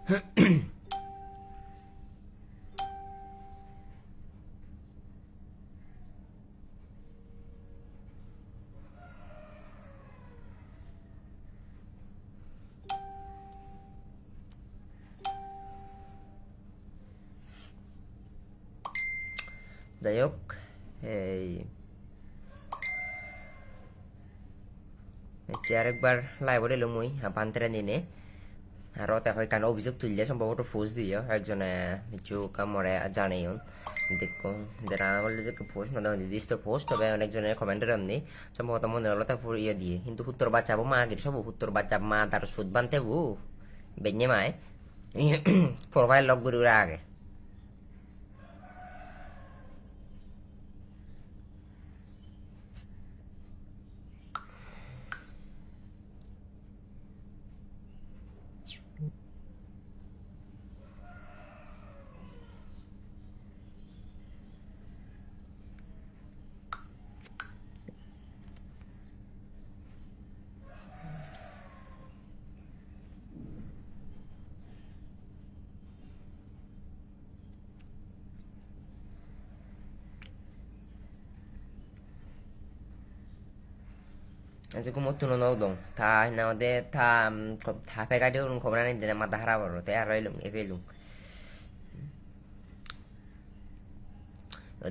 যাই হোক, এই আরেকবার লাইব্রেরি এলো মুই বান্তেরা নিনে আর ওতে হয় কারণ অভিযোগ তুললে সম্ভবত ফোর্স দিও একজনে কিছু কামড়ে জানেই দেখো যারা বললে যে পোস্ট না দেওয়া নির্দিষ্ট পোস্ট তবে অনেকজনের কমেন্টের এমনি সম্ভবত মনে হলো তা ইয়ে দিয়ে কিন্তু উত্তর বাচ্চাবো মা আগে সব উত্তর বাচ্চা মা তার সুদ বানতে বু বেঞ্জে মায় প্রোফাইল লগ করে আগে aja ko mo tuno no dong ta na de ta pe ga de un ko na ni de ma ta hara baro te arai lum e velum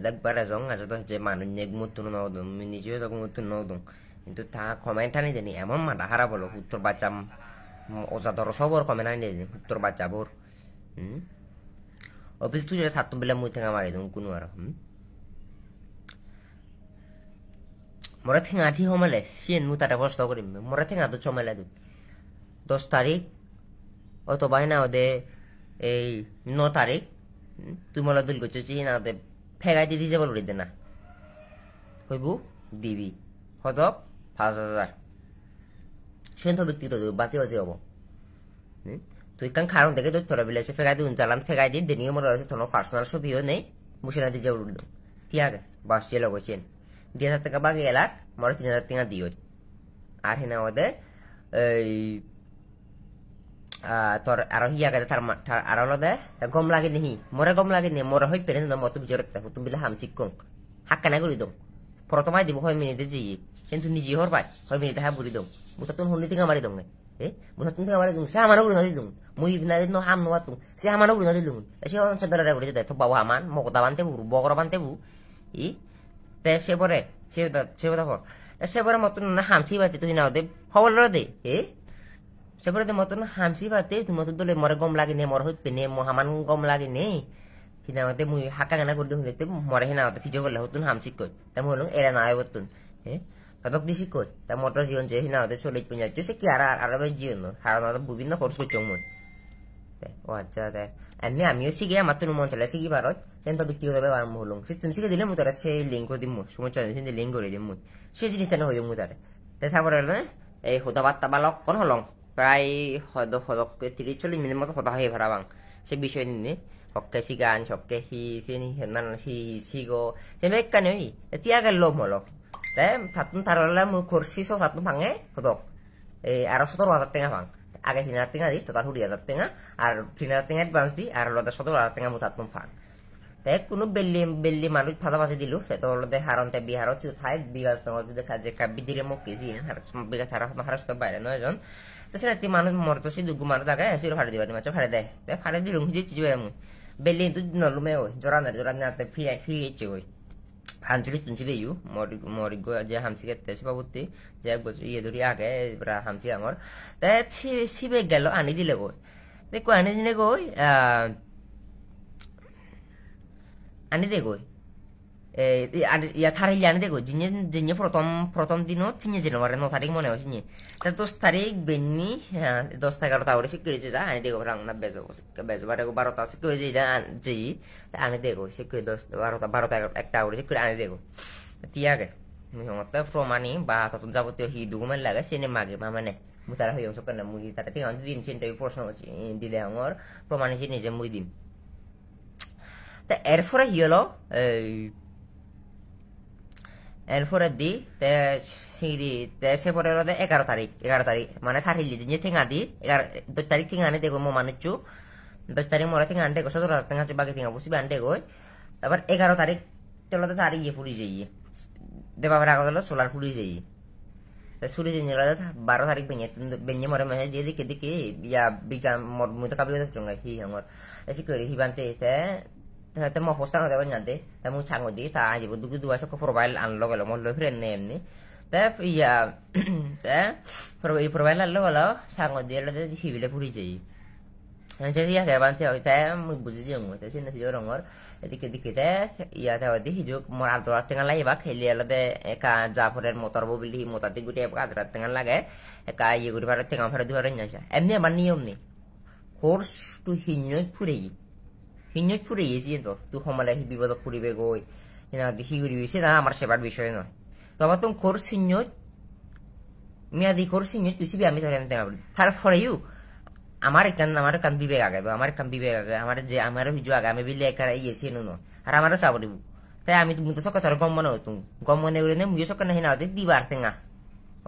dak bara jong aja to je manu nyeg mo tuno no dong mi ni je to mo tuno no dong কিন্তু তা comment আনি দেনি এমন মাথা খারাপ হলো উত্তর বাচ্চাম অজাদর সবর comment আনি দেনি উত্তর বাচ্চা বোর অফিস তুই থাকতো বেলা মুই থেকে মারি দম কোনো আর মোরা থেকে আঠি হমালে সিন মু তাটা কষ্ট করিম মোরা থেকে আদো চমালে দু 10 তারিখ অত বাইনা ওদে এই 9 তারিখ তুই মলা দুল গছ চি না দে ফেগাই দি দিছে বলরি দে না কইবু দিবি হদক 5000 সেন তো ব্যক্তি তো বাকি আছে হবো তুই কান খারণ দেখে তো তোরা বিলেছে ফেগাই দিন চালান ফেগাই দিন দেনিও মোর আছে তোর পার্সোনাল ছবিও নেই মুশিনা দি যাও উড়লো ঠিক আছে বাস চলে গছেন 2000 টাকা বাকি এলাক মোর 3000 টাকা দিও আর হেনা ওদের এই তোর আর হিয়া কাছে তার আর হলদে গম লাগে নি মোরে গম লাগে নি মোরে হই পেরেন না মত বিজরত তুমি বিলে হামচিক কম হাক্কা না করি দম প্রথমাই দিব 6 মিনিটে জি কিন্তু নিজে হর পাই 6 মিনিটে হা বুড়ি দম মুতাতুন হন্নি থেকে মারি দম এ মুতাতুন থেকে মারি দম সে আমারও বুড়ি নদি দম মুই বিনা দিন হাম নওয়া তুম সে আমারও বুড়ি নদি দম সে অন সদরে বুড়ি দে তো বাবা আমান মকতা বানতে বু বগরা বানতে বু ই তে সে পরে সে কথা সে পরে মতন না হামছি বাতে তুই না দে খবর দে এ সে পরে মতন হামছি বাতে তুমি মত দলে মরে গম লাগে নে মর হই পেনে মহামান গম লাগে নে হিনাতে মুই হাকা গানা করে দিতে মরে হিনাতে ভিডিও করলে হতুন হামচিক কই তা হলো এরা না আইবতুন হে তদক দিছি কই তা মোটর জীবন যে হিনাতে চলে পিনা তুই সে কি আর জীবন হারানো বিভিন্ন কোর্স করছং মই ও আচ্ছা তে আমিও শিখে আমার তো মন চলে শিখি ভারত তেন তো ব্যক্তিগত ভাবে আরম্ভ হলো সে তুমি শিখে দিলে মু তারা সেই লিংক দিমু সময় চলে সেই লিংক করে দিমু সে জিনিস না হইও মু তারে তে তারপরে এই হদা বার্তা বালক কোন হলং প্রায় হদক 30-40 মিনিট মতো হদা হয়ে ভাড়াবাং সে বিষয় নিয়ে Oke sigan sokke hi sini henan hi sigo jemek kan yi tia kan lom holo te tatun tarola mu kursi so tatun pange hodok aro sotor wazat tengah bang age hinar tengah di total hudi azat tengah ar hinar tengah advance di ar loda sotor wazat tengah mu tatun pang te kuno belli manut phada base dilu te to lode haron te biharo chu thai bigas to de kaje kabbi dire mo kesi har bigas thara maharas to bayre no jon te senati manut morto si dugu manut aga asiro phade dibani macho phade de te phade di rung ji chiwe Belin tu nolume oi joran te fi choi hanjuli tunji beyu mori go je hamsi ke tesi babuti je go ye duri age bra hamsi angor te sibe gelo ani dile go দেখো আনি দিনে গই আনি দে গই ইয়া থারিলে আনি দে গই জিনে প্রথম দিনও চিনে ছিল মারে 9 তারিখ মনে হচ্ছে তা 10 তারিখ বেনি 10 টা 11টা ওরে শিখে যা আনি দে গো রাং না বেজো বারে 12টা শিখে যে যেই আনি দে গো শিখে 10 12টা একটা ওরে শিখে আনি দে গো তিয়াগে মতে প্রমাণি বা তত যাবতীয় হি দুগুমান লাগে সেনে মাগে মানে মুতারা হইও সকাল না মুই তারা তিন দিন চিন্তা প্রশ্ন দিলে আমার প্রমাণি যে নিজে মুই দিম তা এরপরে কি হলো এরপরে দি তে সিঁড়ি তে সে পরে 11 তারিখ মানে থারিলি যে থেঙা দি 2 তারিখ থেঙা আনে দেখো মো মানুচু 10 তারিখ মরে থেকে আনতে গো 17 তারিখ থেকে আছে বাকি থেকে বসি আনতে গো তারপর 11 তারিখ তেলতে তারিখ ইয়ে পুরি যাইয়ে দেবা ভাড়া গেল সোলার পুরি যাইয়ে সুরি দিন 12 তারিখ বেঞ্জে মরে মেহে দিয়ে দিকে দিকে ইয়া বিকা মুই তো কাবি চঙ্গা হি আমার এসি করে হি বানতে te mo posta no debo nyante te mu chango di ta aje bu du dua so ko profile an lo mo lo friend name ni te ya te profile lo lo chango di lo de hibile puri jei jadi ya ke ban te te mu buji jeng te sin video rongor dikit dikit ya te di hijuk mo abdul tengah lai ba kheli lo de ka jafurer motor mobil hi motor di guti ka adrat tengah lage ka ye guti bar tengah phara duar nya sa emni man niyom ni course tu hinyo puri হিঞ্জত ফুরে গেছি তো তুই সমলে বিপদ ফুরিবে গই না দেখি ঘুরিবি সেটা আমার সেবার বিষয় নয় তো আবার তুমি খোর সিঞ্জত মেয়াদি খোর সিঞ্জত তুই আমি তারপরে আমার কান বিবেক আগে আমার কান বিবেক আগে আমার যে আমার হিজু আগে আমি বিলে একা ইয়েছি নো আর আমারও চাবরিব তাই আমি তুমি তো সকাল ধর গম মনে হতো গম মনে করে নে মুই সকাল না দে দিবার তেঙা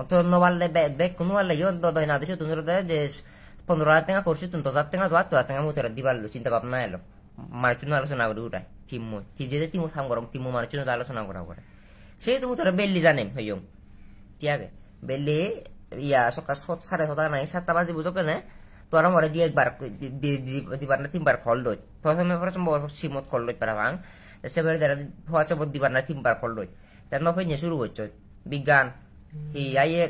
অত নবালে বেগ কোনো আলে ইয়ন দদ না দেছো তুমি যে 15,000 টাকা করছি তুমি 10,000 টাকা দোয়া তো টাকা মুতরা দিবার চিন্তা ভাবনা এলো মানুষজন আলোচনা করে উঠায় টিমো টিম যেতে টিমো সাম করম টিমো মানুষজন আলোচনা করা করে সেই তুমি তোরা বেল্লি জানেন হইম ঠিক আছে বেল্লি ইয়া সকাল 7:30 নাই 7টা বাজে বুঝো কেন তোরা মরে দিয়ে একবার দিবার না 3বার কল দই প্রথমে প্রথম সিমত কল দই পারা ভাঙ সেবারে যারা হওয়াছে দিবার না 3বার কল দই তার নফে নিয়ে শুরু হচ্ছে বিজ্ঞান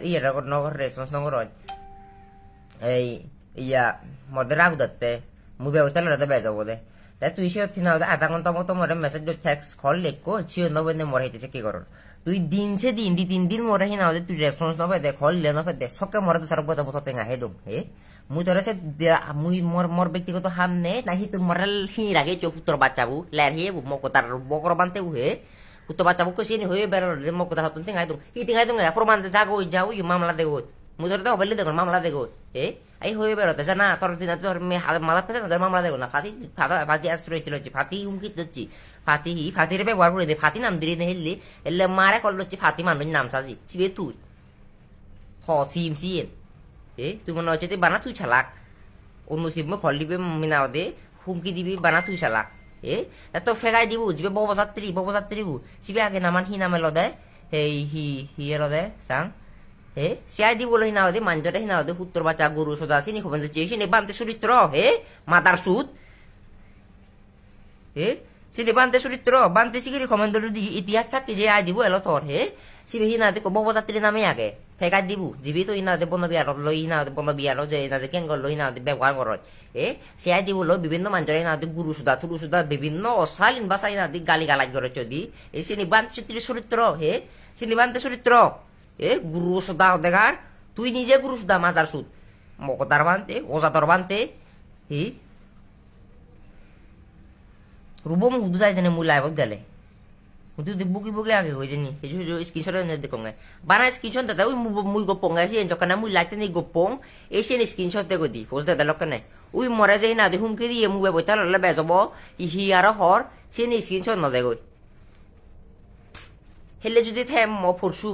ইয়ে নগর রেসপন্স নগর এই ইয়া মধ্যে রাগ দত্তে মুভি হতে লড়াতে বেজাবো দে তাই তুই সে না আধা ঘন্টা মতো মরে মেসেজ টেক্সট কল লেখো ছিও নবে মরে হইতেছে কি করো তুই দিন সে দিন 2-3 দিন মরে হি না তুই রেসপন্স নবে দে কল লে নবে দে সকে মরে তো সর্বদা বতো তেঙ্গা হে দম হে মুই ধরে সে মুই মোর ব্যক্তিগত হাম নে নাহি তুই মরাল হি রাগে চো পুত্র বাচ্চাবু লের হে মকতার বকর বানতে হে পুত্র বাচ্চাবু কো সিনি হয়ে বের মকতা হতন তেঙ্গা দম হি তেঙ্গা দম প্রমাণ যাগো যাও ই মামলা দেগো মুই ধরে তো বললে দেখো মামলা দেগো হে এই হয়ে বেরোতে না তোর দিন তোর মাথা পেতে না মামলা দেবো না ফাতি আশ্রয় হচ্ছে ফাতি হুমকি দিচ্ছি ফাতির ব্যবহার করে দে ফাতি নাম দিয়ে হেললি এলে মারে কল হচ্ছে ফাতি মানুষ নাম সাজি সিবে তুই সিম সিয়েন তুই মনে হচ্ছে তুই বানা তুই ছালাক অন্য সিম খল দিবে মিনাও দে হুমকি দিবি বানা তুই ছালাক তো ফেগাই দিব যিবে ববযাত্রী সিবে আগে নামান হি নামে লদে হি লদে চাং সিয়াই দিবলে হিনা দে মানজরে হিনা দে পুত্র বাচ্চা গরু সদা চিনি খবন যে চিনি বানতে চরিত্র মাদার সুদ চিনি বানতে চরিত্র বানতে সিগিরি খমন্দর ইতিহাস চাকরি যে আই দিব এলো তোর সিবে হিনা দে ববযাত্রী নামে আগে ফেগাই দিব যিবি তো হিনা দে বনবিয়ার লই হিনা দে বনবিয়ার যে হিনা দে কেঙ্গল লই হিনা দে ব্যবহার করত সিয়াই দিবল বিভিন্ন মানজরে হিনা দে গুরু সুদা তুরু সুদা বিভিন্ন অশালীন ভাষা হিনা দে গালি গালাই করে চদি চিনি বানতে চরিত্র চিনি বানতে চরিত্র গুরু সুদা দেখার তুই নিজে গুরু সুদা মাদার সুদ মকতার বানতে ওজাতর বানতে রুবম হুদু যাই জানে মুই লাইভক গেলে হুদু বুকি বুকি আগে হয়ে জানি এই যে স্ক্রিনশট দেখো বানা স্ক্রিনশট দাদা ওই মুই গোপং গাইছি যখন মুই লাইতে নি গোপং এসে স্ক্রিনশট দেখো দি পোস্ট দাদা লক নাই ওই মরে যাই না দে হুমকি দিয়ে মুই বইতা ললে বেজব হি আর হর সে নি স্ক্রিনশট ন দেখো হেলে যদি ফরসু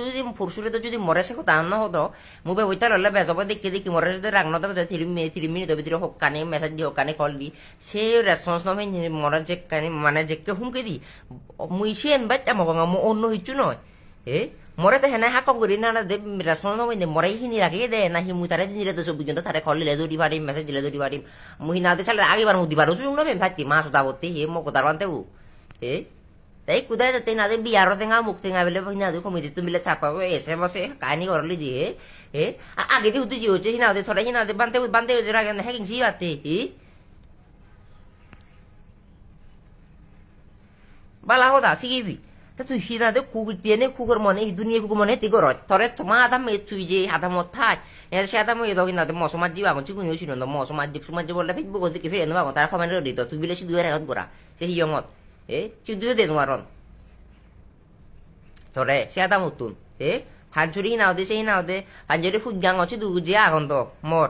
যদি ফরসুরে তো যদি মরে সে কথা না হতো মুবে বইতা ললে বেজব দেখি মরে যদি রাগ না দেবে 3 মিনিট ভিতরে হকানে মেসেজ দি হকানে কল দি সে রেসপন্স নয় মরে যে কানে মানে যে কে হুমকি দি মুই সেন বাট আমগা অন্য হিচু নয় মরে তো হেনা হাকম করি না দে রেসপন্স নয় মরে হিনি রাখে দে না হি মুই তারে দিলে তো পর্যন্ত তারে কল দিলে যদি পারি মেসেজ দিলে যদি পারি মুই না দে চালে আগেবার মুই দিবার সুযোগ নবে থাকি মাস দাবতে মক দারবানতেও তাই কুদায় যাতে না বিয়ারো টেঙা মুখ টেঙা বেলে না কমিটি তুমি চাপাবো এসে বসে কাহিনী করলি দিয়ে আগে দিয়ে হুদি হচ্ছে হিনা থরে হিনা বানতে হচ্ছে আগে হ্যাকিং সি বাতে বালা হদা শিখিবি তুই হিনা দে কুকুর দিয়ে কুকুর মনে দুনিয়া কুকুর মনে তি কর থরে তোমা আধা মে চুই যে আধা মত থাক সে আধা মে দো হিনা মসমাজ দিব আগন চিকুনি ছিল মসমাজ বললে ফেসবুক দেখি ফেরে নেবো তার কমেন্ট দিত তুই বিলে শুধু রেখত করা সে হিয়ঙত চিন্তুও দে তোমার তোরে সে আদা মতুন ফানচুরি নাও দে সেই নাও দে ফানচুরি ফুটগাং আছে দু যে আগন্ত মর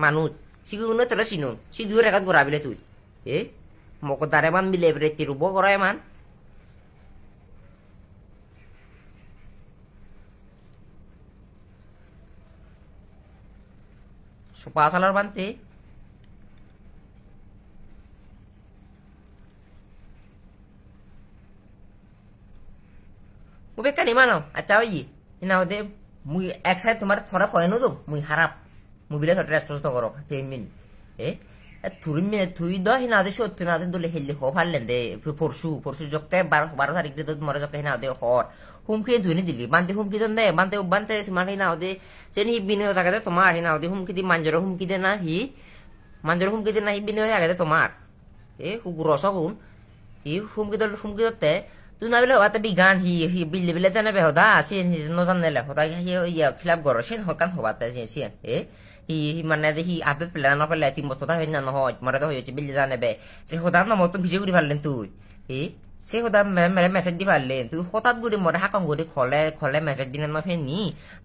মানুষ সিগুনো তোরা চিনুন সিধু রেখাত গড়া বিলে তুই মক তারে মান মিলে রেতি রুব করায় মান সোপা সালার বানতে mu bekani mano achaw yi ina de mu excited tomar thora koyno do mu harap mu bile thora response to koro temin turin তুই দ হিনা দে সত্যি না দলে হেললে হ ফাললেন দে পরশু জকতে 12 তারিখ দে মরে জকতে হিনা দে হর হুমকি দুনি দিলি বান্তে হুমকি দন দে বান্তে মানে হিনা দে চেনি বিনে থাকে দে তোমার হিনা দে হুমকি দি মানজর হুমকি দে না হি মানজর হুমকি দে না হি বিনে থাকে দে তোমার হুগুরস গুন হুমকি দতে তুই না বিলে আতে বিগান হি বিলে জানে বে হদা সিন ন জানে লে হদা হি ইয়া খিলাফ গর সিন হকান হবাতে সিন মানে হি আপে প্ল্যান না পেলে 3 বছর হয় না হয় মরে তো হয়েছে বিলে জানে বে সে হদার না মত ভিজে উড়ি পারলেন তুই সে হদার মেরে মেসেজ দি পারলেন তুই হঠাৎ গুড়ি মরে হাকম গুড়ি খলে মেসেজ দিনে না ফেনি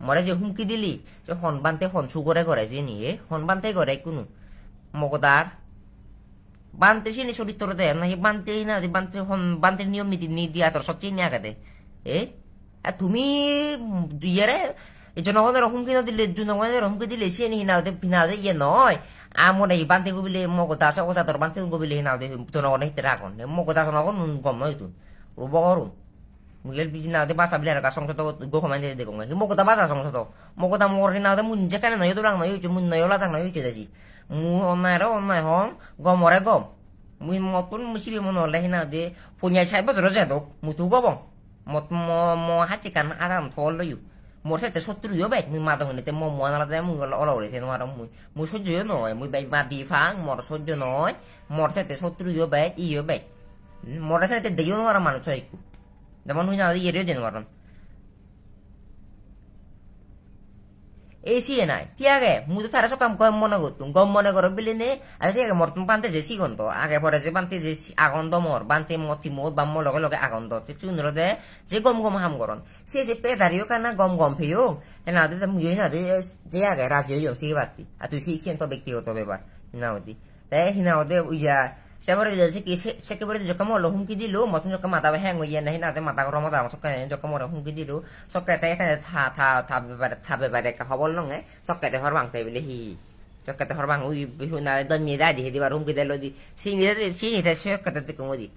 মরে যে হুমকি দিলি যে হনবানতে হনসু করে যে নিয়ে হনবানতে করে কোনো মগদার বানতে সিনি চরিত্র দে না হি বানতে না বানতে নিয়ম নীতি দিয়া তোর সব চিনি আগাতে তুমি দুইয়ারে জনগণের হুমকি না দিলে জনগণের হুমকি দিলে সে হিনা দে ইয়ে নয় আমার এই বান্তে গবিলে মগদা সগদা তোর বান্তে গবিলে হিনা দে জনগণের হিতে রাখুন মগদা জনগণ গম নয় তুন রুবগরুন মুগের বিনা দে বাসা বিলে রাখা সংসদ গোখমান দে দেখো মগদা বাসা সংসদ মগদা মোর হিনা দে মুন যে কেন নয় তোরাং নয় মুন নয় ওলা তাং নয় দেছি মু অন্যায় হন গমরে গম মুই মতন মুসিবি মন হলে হিনা দে পুনিয়া ছাই বছর যেত মুতু গবং মত ম হাতি কান আরাম থল লইউ মোর সাথে শত্রুও বেক মুই মাদা হইতে ম মনালা দে মুই অলরে তেন আর মুই সহ্য নয় মুই বাই বাদি ফাং মোর সহ্য নয় মোর সাথে শত্রুও বেক ইও বেক মোর সাথে দেইও আর মানুষ হইকু যেমন হই না ইয়ে যেন মারন এসি নাই তিয়াগে মুই তো তারা সব কাম গম মনে করো বিলে নে আর তিয়াগে মর তুমি বানতে যে সিগন্ত আগে পরে যে বানতে যে আগন্দ মর বানতে মতি মোত বাম লগে লগে আগন্দ চুনর দে যে গম হাম করন সে যে পেদারিও কানা গম ফেও না দে মুই না দে যে আগে রাজি হইও সি বাতি আর তুই শিখছেন তো ব্যক্তিগত ব্যাপার হিনাওদি তাই হিনাওদে উইয়া সেবারে যে কি সেকেবারে যখন মল হুমকি দিল মতন যখন মাথা হ্যাং হইয়া নাই না মাথা গরম মাথা সকালে যখন মর হুমকি দিল সকালে এখানে থাবে বারে খবর নঙে সকালে হর বাংতে বলে হি সকালে হর বাং উই বিহুনা দমি দা দি দিবার হুমকি দিল দি সিনিতে সকালে তে কমদি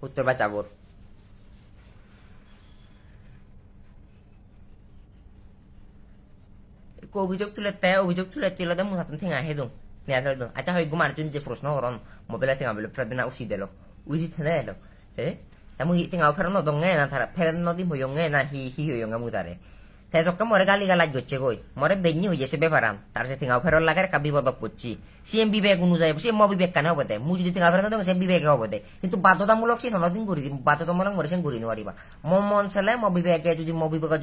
উত্তর বাঁচাবর অভিযোগ তুলে তিলদে মুসাতন ঠেঙা হেদুম আচ্ছা হয় গুমার তুমি যে প্রশ্ন করন মোবাইল ঠেঙা বলে ফেরদিনা উসি দিল উসি থেনে এলো মুই ঠেঙা ফেরন দঙে না তারা ফেরন নদী হইয়ঙে না হি হইয়ঙে মুদারে তাই সবকে মরে গালি গালাজ হচ্ছে কই মরে বেগনি হইয়াছে বেপারান তার সে ঠেঙা ফেরন লাগার একটা বিপদক পড়ছি সিএম বিবেক অনুযায়ী সে বিবেক কানে হবে মুই যদি ঠেঙা ফেরন দঙে সে বিবেকে হবে কিন্তু বাধ্যতামূলক সে নদিন করি বাধ্যতামূলক মরে সে করি নোৱাৰিবা মন চালে বিবেকে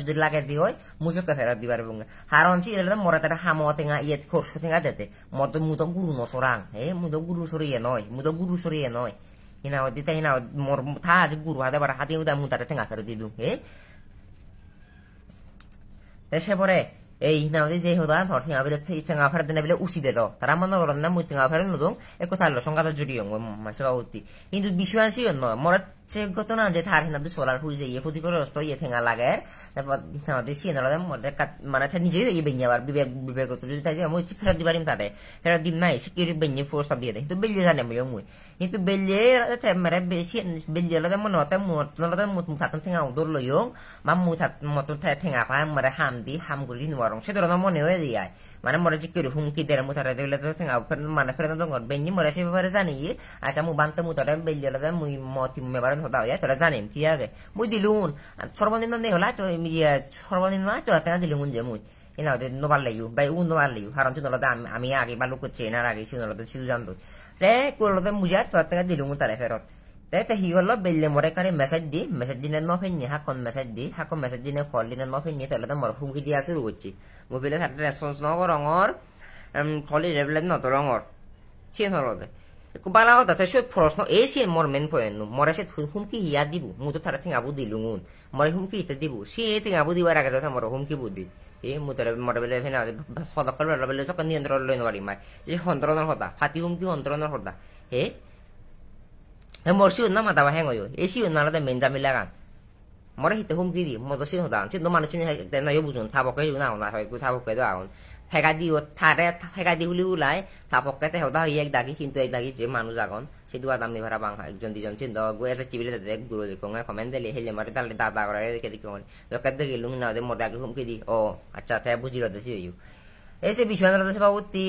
যদি লাগে দি হয় মুসকে ফেরত দিবার এবং হারন সি এলে মরে তারা হামো ঠেঙা ইয়ে খরচ ঠেঙা দেতে মু তো গুরু নসরাং মু তো গুরু সরিয়ে নয় হিনা দিতে হিনা মোর থা আজ গুরু হাতে বার হাতে উদা মু তারা ঠেঙা ফেরত দি দু সে পরে এই হিনা যে হদা ধর ঠেঙা বেলে ঠেঙা ফেরত দিনে বেলে উসি দিল তারা মনে করেন না মুই ঠেঙা ফেরত নদং এক কথা হলো সংঘাত জড়িয়ে মাসে বাবতি কিন্তু বিশ্বাসী নয় মরে সে ঘটনা যে থার হিনা সোলার ফুল যে ইয়ে ক্ষতি করে রস্ত ইয়ে ঠেঙা লাগে তারপর সিয়ে নালে মানে নিজে ইয়ে বেঞ্জে আবার বিবেক যদি থাকে মুই ফেরত দিবারিম তারে ফেরত দিন নাই সে কি বেঞ্জে প্রস্তাব দিয়ে দেয় কিন্তু বেলিয়ে জানে মুই কিন্তু বেলিয়ে মানে বেশি বেলিয়ে লগে মনে হতে মতনলতে মুথাতন ঠেঙা উদর লইও মা মুথাত মতন ঠেঙা পায় মানে হাম করি নোৱারং সে ধরনের মনে হয়ে যায় মানে মরে যে কেউ হুমকি দেয় মুথারে দিলে তো ঠেঙা মানে ফেরত দঙ্গর বেঞ্জি মরে সে ব্যাপারে জানি আচ্ছা মু বানতে মুথারে বেলিয়ে লগে মুই মতি মেবারে হতা হইয়া তোরা জানেন কি আগে মুই দিলুন সর্বনিম্ন নেই হলা তো সর্বনিম্ন তো একটা দিলুন যে মুই এনা নোবার লাইও বাই নোবার লাইও হারন চুনলতে আমি আগে বালু করছি এনার আগে চুনলতে সিউ জানতো রে করলতে মুজা তো একটা দিলুন তারে ফেরত তে হি হলো বেললে মরে কারে মেসেজ দিনে নফেনি হাকন মেসেজ দিনে কল দিনে নফেনি তাহলে মর হুমকি দিয়া শুরু করছি মোবাইলে সাথে রেসপন্স নগরঙর কলি রেবলেট নতরঙর চিন হলতে বালা কথা সে প্রশ্ন এই সে মোর মেন পয়েন্ট মরে সে হুমকি ইয়া দিব মু তো তারা ঠেঙাবু দিলুন মরে হুমকি ইতে দিব সে ঠেঙাবু দিবার আগে তো মর হুমকি বুদ্ধি মুতরে মরে বেলে ফেনা সদকল বেলে যখন নিয়ন্ত্রণ লই নোৱাৰি মাই যে সন্ত্রণৰ হতা ফাটি হুমকি সন্ত্রণৰ হতা মোর সিও না মাথা হ্যাং হইও এই সিও নালাতে মেনজা মিলাগান মরে হিতে হুমকি দি মতো সিও হতা কিন্তু মানুষ নয় বুঝুন থাবকে না হয় থাবকে তো আগুন ফেকা দিও থারে ফেকা দি হুলি উলাই তা পকেতে হদা হই এক দাগি কিন্তু এক দাগি যে মানুষ আগন সে দুয়া দাম নিভারা বাং একজন দুজন চিন্তা গো এসে চিবিলে দেখ গুরু দেখো কমেন্ট দিলে হেলে মারে তালে দাদা করে দেখে দেখো দরকার দেখে লুং না দে মোর আগে হুমকি দি ও আচ্ছা তাই বুঝি রদেছি ইউ এসে বিশ্বনাথ সভাপতি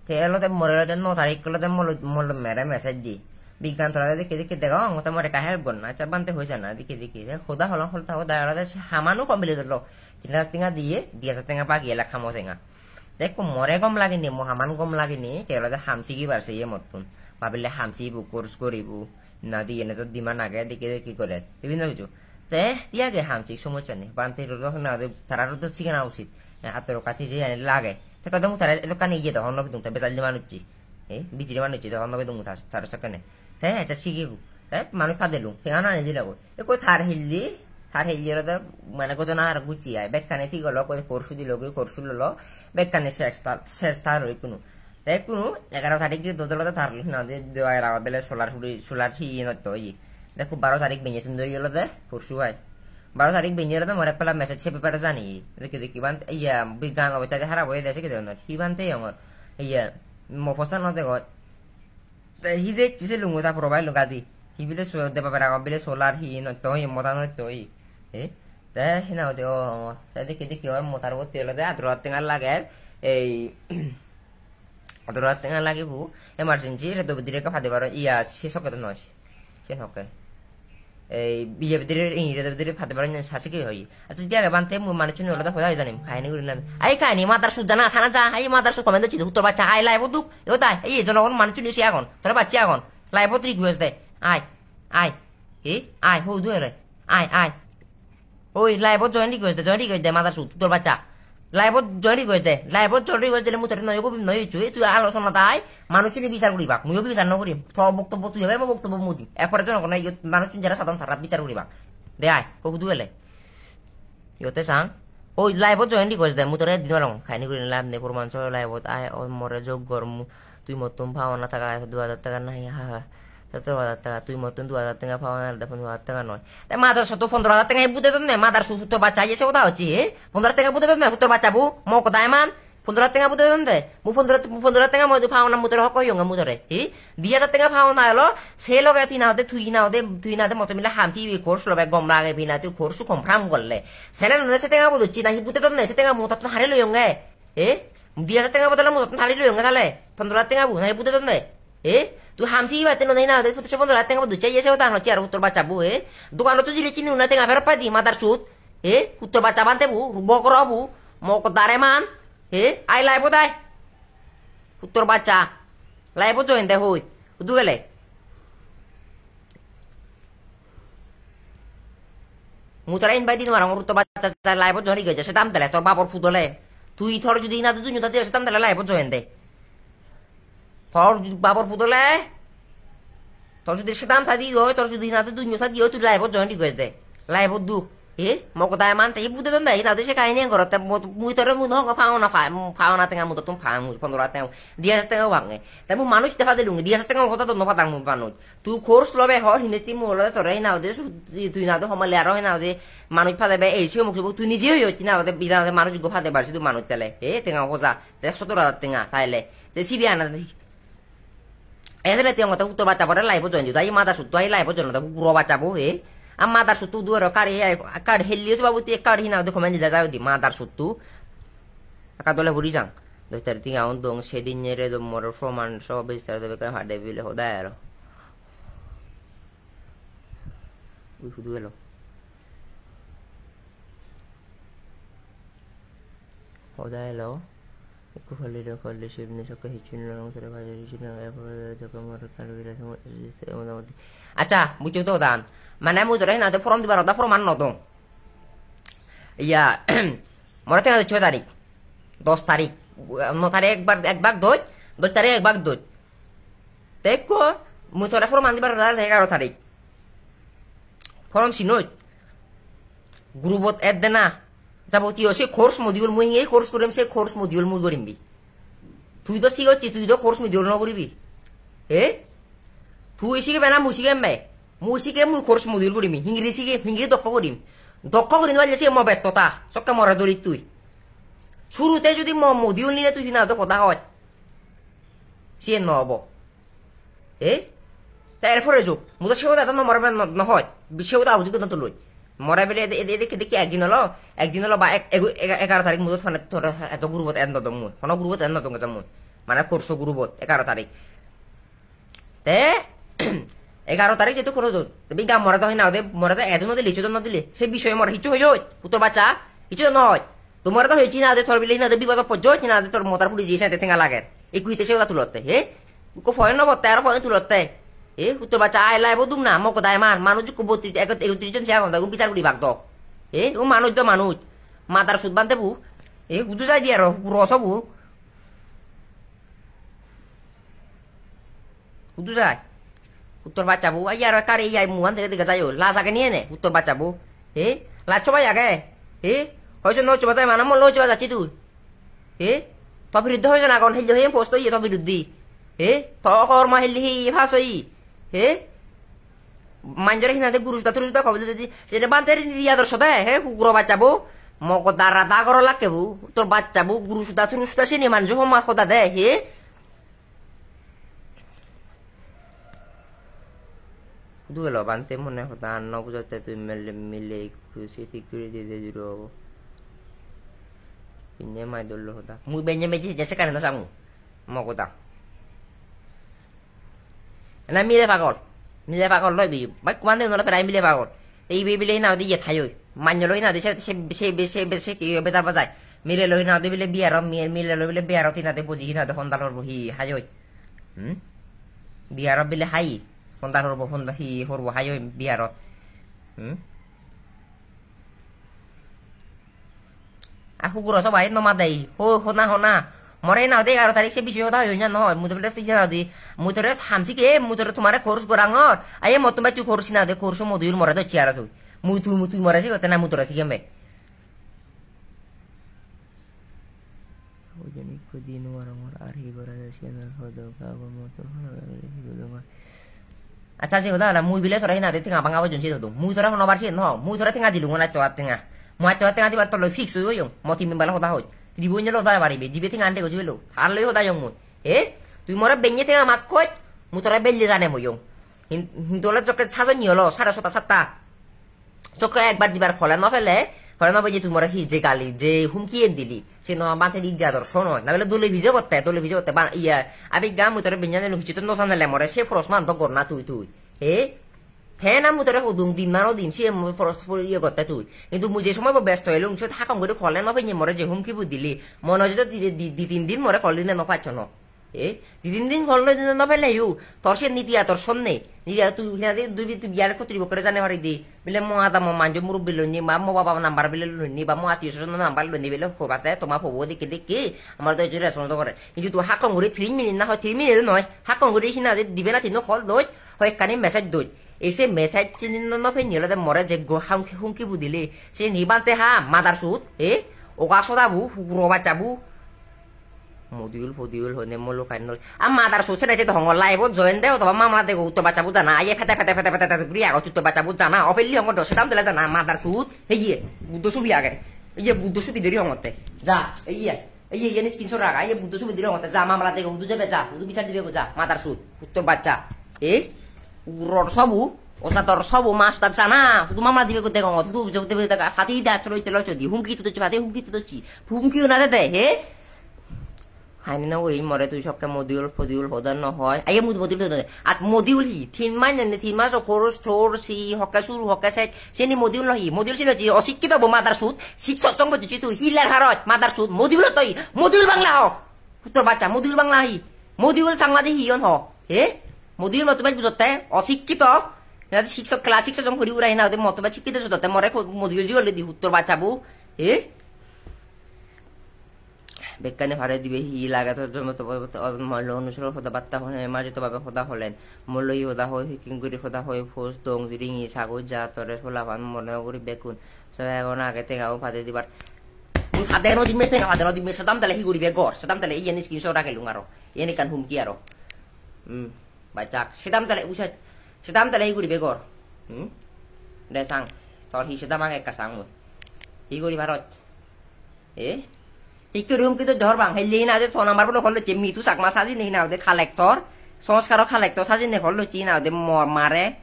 তেলতে মরে ন তারিখ কলতে মল মেরে মেসেজ দি বিজ্ঞান তোরা দেখে দেখে দেখো মতো মরে কা হেল্প না আচ্ছা বানতে হইছে না দেখে দেখে খোদা হল হলতা ও দাঁড়াতে হামানো কমপ্লিট হলো 3 টিঙা দিয়ে 2000 টাকা বাকি এলা খামো টেঙা দেখো মরে গম লাগেনি মো হামান গম লাগেনি তেলতে হামসি কি বারছে ইয়ে মতন ভাবিলে হামসি বু কোর্স করিব না দিয়ে এনে তো দিমা নাগে দেখে কি করে বিভিন্ন কিছু তে তিয়াগে হামসি সমস্যা নেই বানতে হলো না তারা তো শিখে না উচিত হাতের কাছে যে লাগে তে কদম তারা দোকানে গিয়ে তখন নবি তুমি বেতাল যে মানুষছি বিচিরে মানুষছি তখন নবি তুমি তার সাথে তে আচ্ছা শিখিব মানুষ পা দিলু সেখানে নিজে লাগো কই থার হিললি মানে কত না আর গুচি আয় বেকানে ঠিক হলো কোর্সু দিল কোর্সু ললো বেকানে শেষ তার ওই কোনো তাই কোনো 11 তারিখ দিয়ে দোদলতে তার না দেওয়া রাওয়া দিলে সোলার হি নতো দেখো 12 তারিখ বেঞ্জে সুন্দরী হলো দে কোর্সু হয় 12 তারিখ বেঞ্জে তো মরে পেলা মেসেজ সে পেপারে জানি দেখে দেখি বান ইয়া বিজ্ঞান অবস্থাকে হারা বয়ে দেশে কেন কি বানতে আমার ইয়া মফস্তা নতে গয় হি দেখছে লুঙ্গো তা প্রোভাইড লুঙ্গা দি হি বিলে দেবা পারা বিলে সোলার হি নতো মতা নতো তে হিনা হতে ও দেখে দেখি ওর মোতার ভর্তি হলো দে আদ্র টেঙার লাগে এই আদ্র টেঙা লাগিব এমার্জেন্সি রেতো বিদিরে ফাদে পারো ইয়া সে সকাতে নয় সে সকায় এই বিয়ে বিদিরে রেতো বিদিরে ফাদে পারো শাসি কি হয় আচ্ছা দিয়া বানতে মানুষ চুনি হলো খোদা জানি খাইনি করি না আই খাইনি মাদার সুদ জানা থানা যা আই মাদার সুদ কমেন্ট দিছি তোর বাচ্চা আই লাইব দুক ও তাই এই জনগণ মানুষ চুনি সে এখন তোর বাচ্চা এখন লাইব রিকোয়েস্ট দে আয় আয় আয় হো দুয়ে রে আয় আয় ওই লাইভত জয়েন রিকোয়েস্ট দে মাদার সুদ তোর বাচ্চা লাইভত জয়েন রিকোয়েস্ট দে লাইভত জয়েন রিকোয়েস্ট দিলে মুতারে নয় কবি নয় চুই তুই আলোচনা তাই মানুষ বিচার করিবা মুইও বিচার নকরিম তো বক্তব্য তুই হবে বক্তব্য মুদি এরপরে জন কোনো মানুষ যারা সাধারণ সারা বিচার করিবা দে আয় কবু দুয়েলে ইতে সাং ওই লাইভত জয়েন রিকোয়েস্ট দে মুতারে দিন রং খাইনি করি লাভ নে প্রমাণ সহ লাইভত আয় ও মরে যোগ গরম তুই মতন ভাওনা টাকা 2000 টাকা নাই হা 17,000 টাকা তুই মতন 2000 টাকা পাওয়া না 15,000 টাকা নয় তাই মাদার শত 15,000 টাকা বুঝতে তো না মাদার সুতো বাচ্চা এসে কথা হচ্ছে 15 টাকা বুঝতে তো না তোর বাচ্চা বু মক দায়মান 15 টাকা বুঝতে দে মু 15 টাকা মধ্যে পাওনা মুতর হক ইয়ঙ্গা মুতরে 2000 টাকা পাওনা হলো সে লগে তুই না দে মত মিলে হামছি কোর্স লবে গম লাগে বিনা তুই কোর্স কনফার্ম করলে সেলে নলে সে টাকা বুঝছি না বুঝতে তো না সে টাকা মত তো হারে লয়ঙ্গে 2000 টাকা বদলে মত হারে লয়ঙ্গে তাহলে 15 টাকা বু না বুঝতে তো না তুই হামসি বাতে নই না ওদের ফুটছে 15 টাকা বুঝছে এসে ওটা হচ্ছে আর উত্তর বাচ্চা বু দোকানে তো জিলে চিনি না টাকা ফেরত পাই দি মাদার সুদ উত্তর বাচ্চা বানতে বু বকরবু মক দারে মান আই লাইব দাই উত্তর বাচ্চা লাইব জয়েন দে হই উদু গেলে মুতারা ইনভাইট দিন মারা উত্তর বাচ্চা লাইব জয়েন গেছে সেটা আমতলে তোর বাবর ফুদলে তুই থর যদি না তুই নিতা দিয়ে সেটা আমতলে লাইব জয়েন দে তোর বাবর ফুদলে তোর যদি সেটা আম থাকি হয় তোর যদি না তুই নিতা দিয়ে তুই লাইব জয়েন গেছে দে লাইব দু মক দায় মান তাই বুঝতে দেন দেয় তাদের সে কাহিনী ঘরতে মুই তোর মুই নক ফাওনা টেঙা মুতো তুমি ফাও 15 টাকা 2000 টাকা ভাঙে তাই মু মানুষ দেখা দিলুং 2000 টাকা কথা তো নফাতাং মু মানুষ তুই কোর্স লবে হ হিনেতি মু হলে তোর না দে তুই না তো হমালে আর হয় না দে মানুষ ফাদেবে এই সে মুখ তুই নিজে হইতি না দে বিনা মানুষ গো ফাদে পারছি তুই মানুষ তেলে টেঙা খোঁজা 17,000 টাকা তাইলে তে সিবি আনা এসে তে মত উত্তর বাচ্চা পরে লাইভ জয়েন দিই তাই মাদা সুতো আই লাইভ জয়েন দা পুরো বাচ্চা বউ মাদার সুতু দুয়ার কার্ড হেলিয়েছ বাবু তুই কার্ড হিনা দেখো মেন যাও দি মাদার সুতু একা দলে ভরি যাং 2 তারিখ আউন দং সেদিন রে মোর প্রমাণ সব বিস্তার দেবে কার হাডে বিলে হোদায় আর উই হুদু এলো হোদায় এলো একটু খলি শিবনে সকে হিচুন রং ধরে বাজার হিচুন এরপরে যখন মোর কার্ড বিলে মোটামুটি আচ্ছা বুঝছো তো দান মানে মুই ধরে না ফর্ম দিবার দা প্রমাণ নতো ইয়া মরে তেনা 6 তারিখ 10 তারিখ 9 তারিখ একবার 2 তারিখ একবার 2 দেখো মুই তোরা প্রমাণ দিবার 11 তারিখ ফর্ম সিনই গ্রুপত এড দে না যাবতীয় সে কোর্স মডিউল মুই এই কোর্স করিম সে কোর্স মডিউল মুই করিমবি তুই তো শিখছি তুই তো কোর্স মডিউল ন করিবি তুই শিখবে না মুই শিখবে মুসিকে মুই কোর্স মডিউল করিমি হিংরি দক্ষ করিম বলে সে মো ব্যর্থতা চক্কা মরা দড়ি তুই শুরুতে যদি মডিউল নিলে তুই না তো কথা হয় সে নহব এরপরে যোগ মুতো সেও দাদা মরাবে নহয় সেও দা অভিযোগ তো লই মরা বেলে এদিকে দেখি একদিন হলো বা 11 তারিখ মুতো তোর এত গ্রুপত এন্ড দম মুই কোন গ্রুপত এন্ড দম গেছাম মুই মানে কোর্স গ্রুপত 11 তারিখ তে 11 তারিখ যেহেতু কোনো বিজ্ঞা মরা তো হয় না মরা তো এত নদী লিচু নদী সে বিষয়ে মরা হিচু হয়ে যায় উত্তর বাচ্চা হিচু নয় তোমার তো হয়েছি না তোর বিলে না বিপদ পর্যয় না তোর মতার ফুটি দিয়ে সাথে ঠেঙ্গা লাগে এই কুইতে সেও তুলতে কো ফয় নবতে আর ফয় তুলতে উত্তর বাচ্চা আইলাই বদুম না মক দায় মানুষ 31 জন শেয়ার করতে বিচার করি ভাগ দ ও মানুষ তো মানুষ মাতার সুদ বানতে বু উদু যাই দিয়ে আর রসবু উদু যায় উত্তর বাচ্চা বউ আর কারে ইয়াই মুহান থেকে দিকে যাই লাজ আগে নিয়ে নে উত্তর বাচ্চা বউ লাজ সবাই আগে হয়েছে নয় চবাতে মানে মন লয় চবা যাচ্ছি তুই তো বিরুদ্ধে হয়েছে না এখন হেলি হয়ে পোস্ট হইয়ে তো বিরুদ্ধি তো কর্মা হেলি ফাঁস হই মাঞ্জরে হিনাতে গুরুজটা তুরুজটা খবর দিদি সেটা বান্তের আদর্শ দেয় কুকুর বাচ্চা বউ মক দারা দা করো লাগে বউ তোর বাচ্চা বউ গুরুজটা তুরুজটা সে নিয়ে মানুষ মা খোদা দেয় দুলো বানতে মনে হতো আর ন বুঝাতে তুই মিলে খুশি ঠিক করে দিয়ে জুড়ো হবো পিনে মাই দৌড়লো হতা মুই বেঞ্জে মেজি যেছে কারণ সামু মকতা না মিলে পাগল লয় বি বাই কুমান দে নলা প্রায় মিলে পাগল এই বিলে না দিয়ে থাইও মান্য লই না দেশে সে কি বেতার বাজায় মিলে লই না দিবিলে বিয়ার মিলে লই বিলে বিয়ার তিনা দে বুঝি না দে হন্দাল হরব হি হাইও বিয়ার বিলে হাই হন্দাল হরব হন্দা হি হরব হাইও বিয়ারত কুকুর সবাই নমা দেই হনা মরে না দে 11 তারিখ সে বিষয় কথা হই না নহয় মুই তোরে সিজা দি মুই তোরে হামসি কে মুই তোরে তোমারে কোর্স করাঙর আয়ে মতমা তুই কোর্স না দে কোর্স মধুর মরে তো চিয়ারা তুই মুই মরে সি কত না মুই তোরে শিখামে ওই জানি কদিন ওরমর আর হি করা যাচ্ছে না হদো কাগো মতো আচ্ছা সে হদা না মুই বিলে তোরা না দে তিঙা বাঙা বজনছি তো মুই তোরা নবার সি ন মুই তোরা তিঙা দিলু না চোয়া তিঙা মুই তোরা তিঙা দিবার তো লই ফিক্স হই মতি মেম্বালা হদা হই দিবইনে লদা বাড়িবে জিবে থেকে আনতে গছিলো আর লই হদা জং মুই তুই মরে বেঞ্জে থেকে আমাক কই মু তোরা বেললে জানে মইং হিন্দোলা চকে ছাজন নিয়লো 7:30 চকে একবার দিবার ফলে না ফেলে যে তুই মরে হি যে গালি যে হুমকি দিলি সে ন মাথে দিক যা দর্শ নয় না বলে দলে ভিজে করতে ইয়া আবি গা মু তোরা বেঞ্জানে লুচি তো নসানালে মরে সে প্রশ্ন আন্ত কর না তুই হ্যাঁ না মু তোরা হুদুম দিন মারো দিন সে ইয়ে করতে তুই কিন্তু মু যে সময় ব্যস্ত হইলুম সে থাকম করে খলে না পেয়ে মরে যে হুমকি দিলি মনে হয় তো 2-3 দিন মরে খল দিনে নপাচ্ছ ন 2-3 দিন খল ন পেলে তোর সে নীতি তোর সন্নে নীতি তুই বিয়ার কর্তৃপক্ষ করে জানে পারি দি বলে মো আদা মো মাঞ্জ মুরব্বী লইনি বা মো বাবা নাম্বার বিলে লইনি বা মো আত্মীয় স্বজন নাম্বার লইনি বলে খোবাতে তোমার হবো দেখে আমার তো রেসপন্স করে কিন্তু তুই হাকম করে 3 মিনিট না হয় 3 মিনিট নয় হাকম করে সিনা দিবে না তিন খল দই হয় কানে মেসেজ দই এসে মেসেজ চিহ্ন ফেনিলে মরে যে হুমকি বুদিলে সে নিবান্তে হা মাদার সুদ ওকা সদাবু রবা চাবু মডিউল হনে মলো কাইন আর মাদার সুদ সেটা তো হঙ্গ লাইভ জয়েন দেও তো মামা দেখো উত্তর বাচ্চাবু জানা আইয়ে ফেতে ঘুরি আগো উত্তর বাচ্চাবু জানা অফেলি হঙ্গ দশ দাম দিলে জানা মাদার সুদ হেইয়ে বুদ্ধ সুবি আগে এই যে বুদ্ধ সুবি দেরি হঙ্গতে যা এই ইয়ে স্ক্রিনশট রাখা এই বুদ্ধ সুবি দেরি হঙ্গতে যা মামলা দেখো উদু যাবে যা উদু বিচার দিবে যা মাদার সুদ উত্তর বাচ্চা রড সবু ওসা তোর সবু মাছ তার জানা শুধু মামলা দিবে কোথায় গঙ্গ তুই যোগতে ফাটি দা চলো চলি হুমকি তো ফাতে হুমকি তো হুমকিও না দে হাইনি না ওই মরে তুই সবকে মডিউল হদার ন হয় আগে মডিউল আর মডিউল হি 3 মাস খরচ ঠোর সি হকা শুরু হকা সাইড সেনি মডিউল নহি মডিউল ছিল যে অশিক্ষিত মাদার সুদ শিক্ষক বুঝছি তুই হিলার হারত মাদার সুদ মডিউল তুই মডিউল বাংলা হ তোর বাচ্চা মডিউল বাংলা হি মডিউল চাংলা দি হিয়ন হ মডিউল মতবাদ বুঝতে অশিক্ষিত শিক্ষক ক্লাস শিক্ষক যখন ঘুরি উড়াই না মতবাদ শিক্ষিত বুঝতে মরে মডিউল জি হলে দি উত্তর বাচ্চাবু বেকানে ভাড়া দিবে হি লাগা তোর জন্য তো মল্ল অনুসরণ হতা বার্তা হলে মাঝে তো ভাবে হতা হলেন মল্লই হতা হয় হিকিং করে হতা হয় ফোস দং রিঙি সাগর যা তরে সোলা ভান মনে করি বেকুন সব এখন আগে থেকে ফাঁদে দিবার হাতে নদী মেসে হাতে নদী মেসে দাম তাহলে হি করিবে গড় সেদাম তাহলে এই এনে স্ক্রিনশট রাখেলুম আরো এনে কান হুমকি আরো বাচ্চাক সেদাম তাহলে উষাত সেদাম তাহলে হি করিবে গড় দে সাং তোর হি সেদাম আগে একটা সাং হি করি Bharat Ikut rum kita jor bang, heli na de thona mar bolo khol che mi tu sak ma saji nei na de collector, সংস্কার collector saji ne khol chi na de mor mare,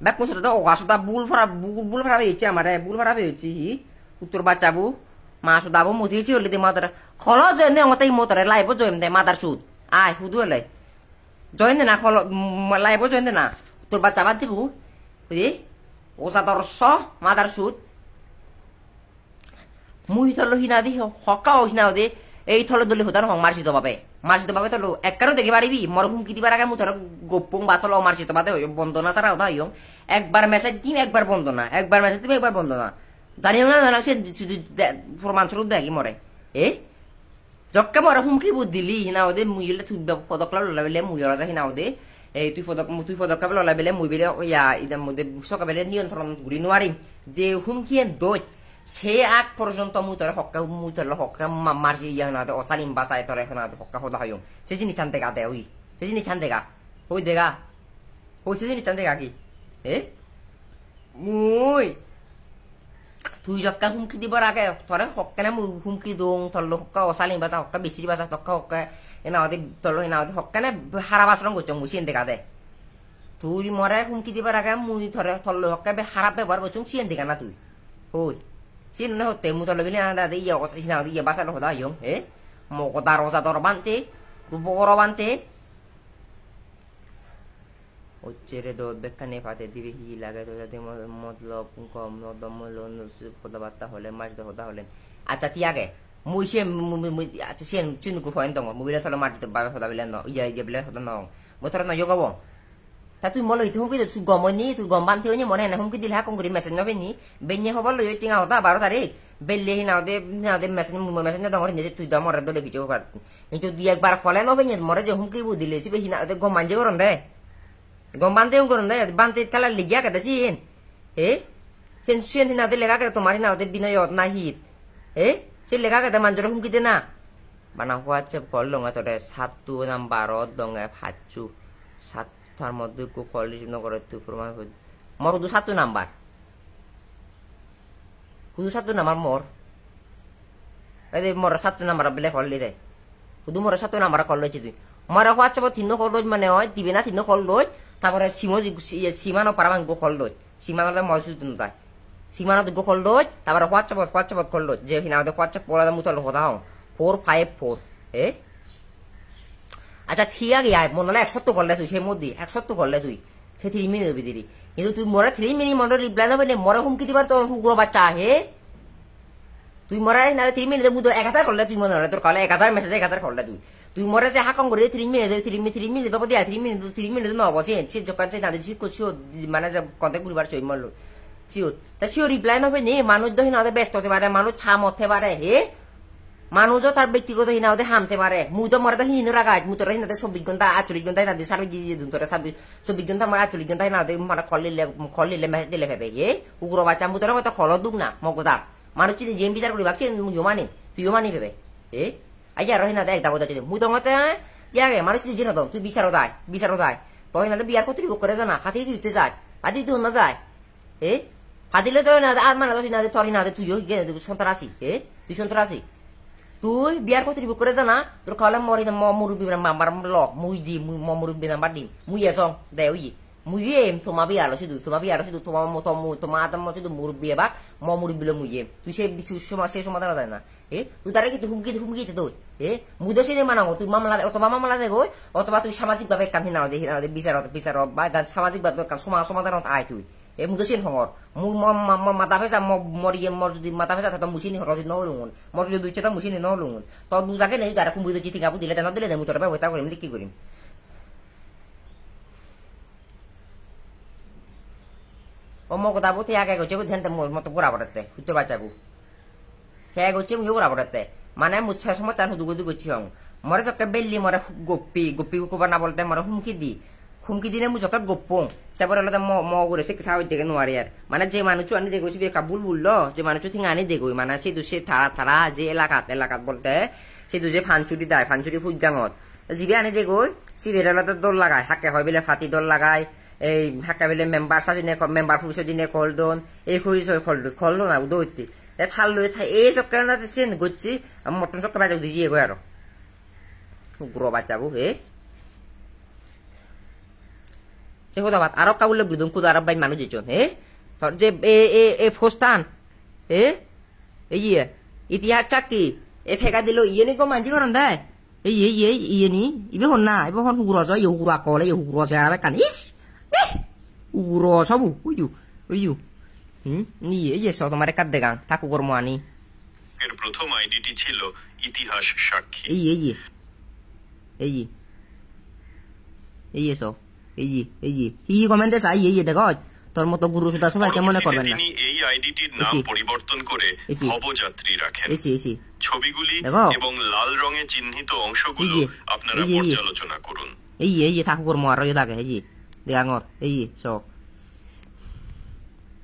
ba kun sota oga sota bul fara bechi amare, bul fara bechi, utur bacabu, ma sota bu muti chi oli de mother, kholo je ne ngotai motor lai bo joim de mother shoot, ai hudu le. Join de na kholo lai bo join de na, utur bacaba dibu, osa torso mother shoot. মুই থলো হিনাদি হকা হিনাদি এই থলো দলি হতান Hong মারছি তো বাবে থলো এককারও দেখি পারিবি মর হুমকি দিবার আগে মু থলো গোপং বাতল মারছি তো বাদে বন্দনা ছাড়া হতা হইং একবার মেসেজ দিম একবার বন্দনা একবার মেসেজ দিম একবার বন্দনা জানিও না জানা সে প্রমাণ স্বরূপ দেখি মরে জক্কা মরে হুমকি বুদ্দিলি হিনাওদে মুইলে তুই পদকলা ললাবেলে মুইরা হিনাওদে এই তুই পদক ললাবেলে মুই বেলে ইয়া ইদার মধ্যে সকাবেলে নিয়ন্ত্রণ গুরি নোয়ারিম যে হুমকি দই সে আগ পর্যন্ত মুতরে হক্কা মারজি ইয়া না দে অসালিম বাসায় তরে না হক্কা হদা হয়ং সে জিনি চান দেগা দে ওই সে জিনি চান দেগা ওই দেগা ওই সে জিনি চান দেগা কি মুই তুই জক্কা হুমকি দিবার আগে তরে হক্কা না হুমকি দং তল্লো হক্কা অসালিম বাসা হক্কা বেশি বাসা তক্কা হক্কা এনা দে তল্লো এনা দে হক্কা না হারা বাসরং গচং মুসিন দেগা দে তুই মরে হুমকি দিবার আগে মুই তরে তল্লো হক্কা বে খারাপ ব্যবহার গচং সিন দেগা না তুই ওই sin no te muto le viene anda de io o sina de io basa lo da yo mo ko da rosa dorbante rubo robante occhere do bekkane pate dibe hi লাগে তো যাতে মতলব কম দমলো পদবার্তা হলে মাস দো হদা হলেন আচ্ছা তি আগে মুই সে আচ্ছা সেন চিনু কো ফয়েন দম মুবিলা সালা মাটিতে বাবে হদা বিলেন ন ইয়া ইয়া বিলে হদা ন মতর না যোগাবো তা তুই মলো ইতে হুমকি তুই গমনি তুই গমবান থেউনি মনে না হুমকি দিলে হাকং করি মেসেজ নবেনি বেnye হবল লই তিঙা হতা 12 তারিখ বেললে নাওদে মেসেজ না দমরে নিজে তুই দমরে দলে ভিডিও পার কিন্তু দি একবার ফলে নবেনি মরে যে হুমকি বু দিলে সিবে হিনা দে গমবান যে করন দে গমবান তেউ করন দে বানতে তালা লিগিয়া কাদা সিন সেন হিনা দে লেগা কাদা তোমার নাওদে বিনয়ত না হিত সে লেগা কাদা মানজরে হুমকি দে না বানা হওয়াছে বললঙ্গা তোরে 7 নাম্বার দঙ্গা ফাচু 7 তার মধ্যে কো কোয়ালিটি নগর তুই প্রমাণ মর দু 7 নাম্বার কুদু 7 নাম্বার মর এই মর 7 নাম্বার বলে কল দে কুদু মর 7 নাম্বার কল লইছি তুই মর হোয়াটসঅ্যাপ তিন কল লই মানে হয় দিবে না তিন কল লই তারপরে সীমানো পারাবাং গো কল লই সীমানো মজুদ নতাই সীমানো গো কল লই তারপরে হোয়াটসঅ্যাপ কল লই যে হিনা দে হোয়াটসঅ্যাপ পড়া মুতল হদা 454 আচ্ছা ঠিক আছে মনে হয় 170 করলে তুই সেই মধ্যে 170 করলে তুই সে 3 মিনিট হবে দিদি কিন্তু তুই মরে 3 মিনিট মনে রিপ্লাই না বলে মরে হুমকি দিবার তো হুগরো বাচ্চা হে তুই মরে না 3 মিনিট মুদ 1000 করলে তুই মনে হয় তোর কলে 1000 মেসেজ 1000 করলে তুই মরে যে হাকং করে 3 মিনিট তো দিয়া 3 মিনিট ন বসে সে যখন সে না দিছি কোছিও মানে যে কন্টাক্ট করিবার চই মরলো সিও তা সিও রিপ্লাই না হবে নে মানুষ দহি না ব্যস্ত হতে পারে মানুষ ছাম হতে পারে হে মানুষও তার ব্যক্তিগত হিনাওতে হামতে পারে মুই তো মরে তো হিন রাগাজ মুই তোর হিনাতে 24 ঘন্টা 48 ঘন্টা তাদের সার্ভিস দিয়ে দিন তোর 24 ঘন্টা আমার 48 ঘন্টা হিনাতে মানে খলিলে মেসেজ দিলে ভেবে উগ্র বাচ্চা মুই তোর হয়তো খল দুক না মগদার মানুষ যদি জেম বিচার করি ভাবছি মুইও মানি তুইও মানি ভেবে আইয়া রহিনাতে একটা বোঝা মুই তো মতে ইয়াগে মানুষ যদি জেনে দাও তুই বিচারও দায় তো হিনাতে বিয়ার কত করে জানা হাতে দিতে যায় আদি তুই না যায় হাতিলে তো না আর মানে তো হিনাতে তোর হিনাতে তুইও সন্ত্রাসী তুই সন্ত্রাসী তুই বিয়ার কত রিবুক করে জানা তোর খাওয়ালে মরি মুরব্বী মামার ল মুই দি মুরব্বী নাম্বার দিম মুই এসং দে ওই মুই তোমা বিয়ার শুধু তোমার শুধু মুরব্বী বা মুরব্বী মুই তুই সেই সমাধান যায় না তুই তারা কিন্তু হুমকি দই মুই তো সেই মানাও তুই মামলা দেবো অথবা তুই সামাজিক ভাবে কান্দি নাও দেখি বিচার বা সামাজিক ভাবে সমাধান আয় তুই মুদসিন হঙর মাথা ফেসা মরিয়ে মর যদি মাথা ফেসা থাকতো মুসিনি হরজি নহলুন মর যদি দুই চেতা মুসিনি নহলুন তো দুজাকে নেই গাড়া কুম্বুই চিঠি গাবু দিলে তেন দিলে মুই তোর ব্যবস্থা করিম কি করিম ও মো কথা বুঝতে আগে গেছে ধ্যান মতো গোড়া পড়াতে খুঁজতে বাঁচাবো সে গেছে মুই গোড়া পড়াতে মানে মুচ্ছা সময় চান হুদুগুদু করছি হং মরে চকে বেললি মরে গোপি কুকুবা না বলতে মরে হুমকি দিনে মুই চকে গোপং সেপরে হলে মরে সে সাহায্য দেখে নোয়ারি আর মানে যে মানুষ আনি দেখো কাবুল বললো যে মানুষ ঠিক আনি দেখো মানে সেই দুষে থারা যে এলাকাত বলতে সেই দুষে ফানচুরি দেয় ফানচুরি ফুজাঙত জিবে আনি দেখো সিবের দল লাগায় হাকে হয় বেলে ফাতি দল লাগায় এই হাকা বেলে মেম্বার সাজিনে মেম্বার ফুসে দিনে খলদন এই খুঁড়ি খলদো না দৈত্যি থাল লই থাই এই চক্কর না সেন গচ্ছি মটন চক্কর বাজা দিজিয়ে গো আর গুরো বাচ্চাবো হে সে হদাবাদ আরো কাউলে বুদম কুদ আরব বাই মানুষ যেচন হে তোর যে এ ফোস্তান হে এই ইতিহাস চাকি এ ফেকা দিল ইয়ে নি গো মানজি করন দে ইয়ে নি ইবে হন না ইবে হন হুগুর জ ইয়ে হুগুর আকলে ইয়ে হুগুর জ আর কান ইস হুগুর সবু উইউ নিয়ে ইয়ে সব তোমারে কাট দেগাং ঠাকু কর্ম আনি এর প্রথম আইডিটি ছিল ইতিহাস সাক্ষী এই সব হি কমেন্টে চাই দেখো তোর মতো গুরু সুদা সবাই কেমন করবেন না তিনি এই আইডিটির নাম পরিবর্তন করে ভবযাত্রী রাখেন ছবিগুলি এবং লাল রঙে চিহ্নিত অংশগুলো আপনারা পর্যালোচনা করুন এই ঠাকু কর্ম আর থাকে দেগাঙর সব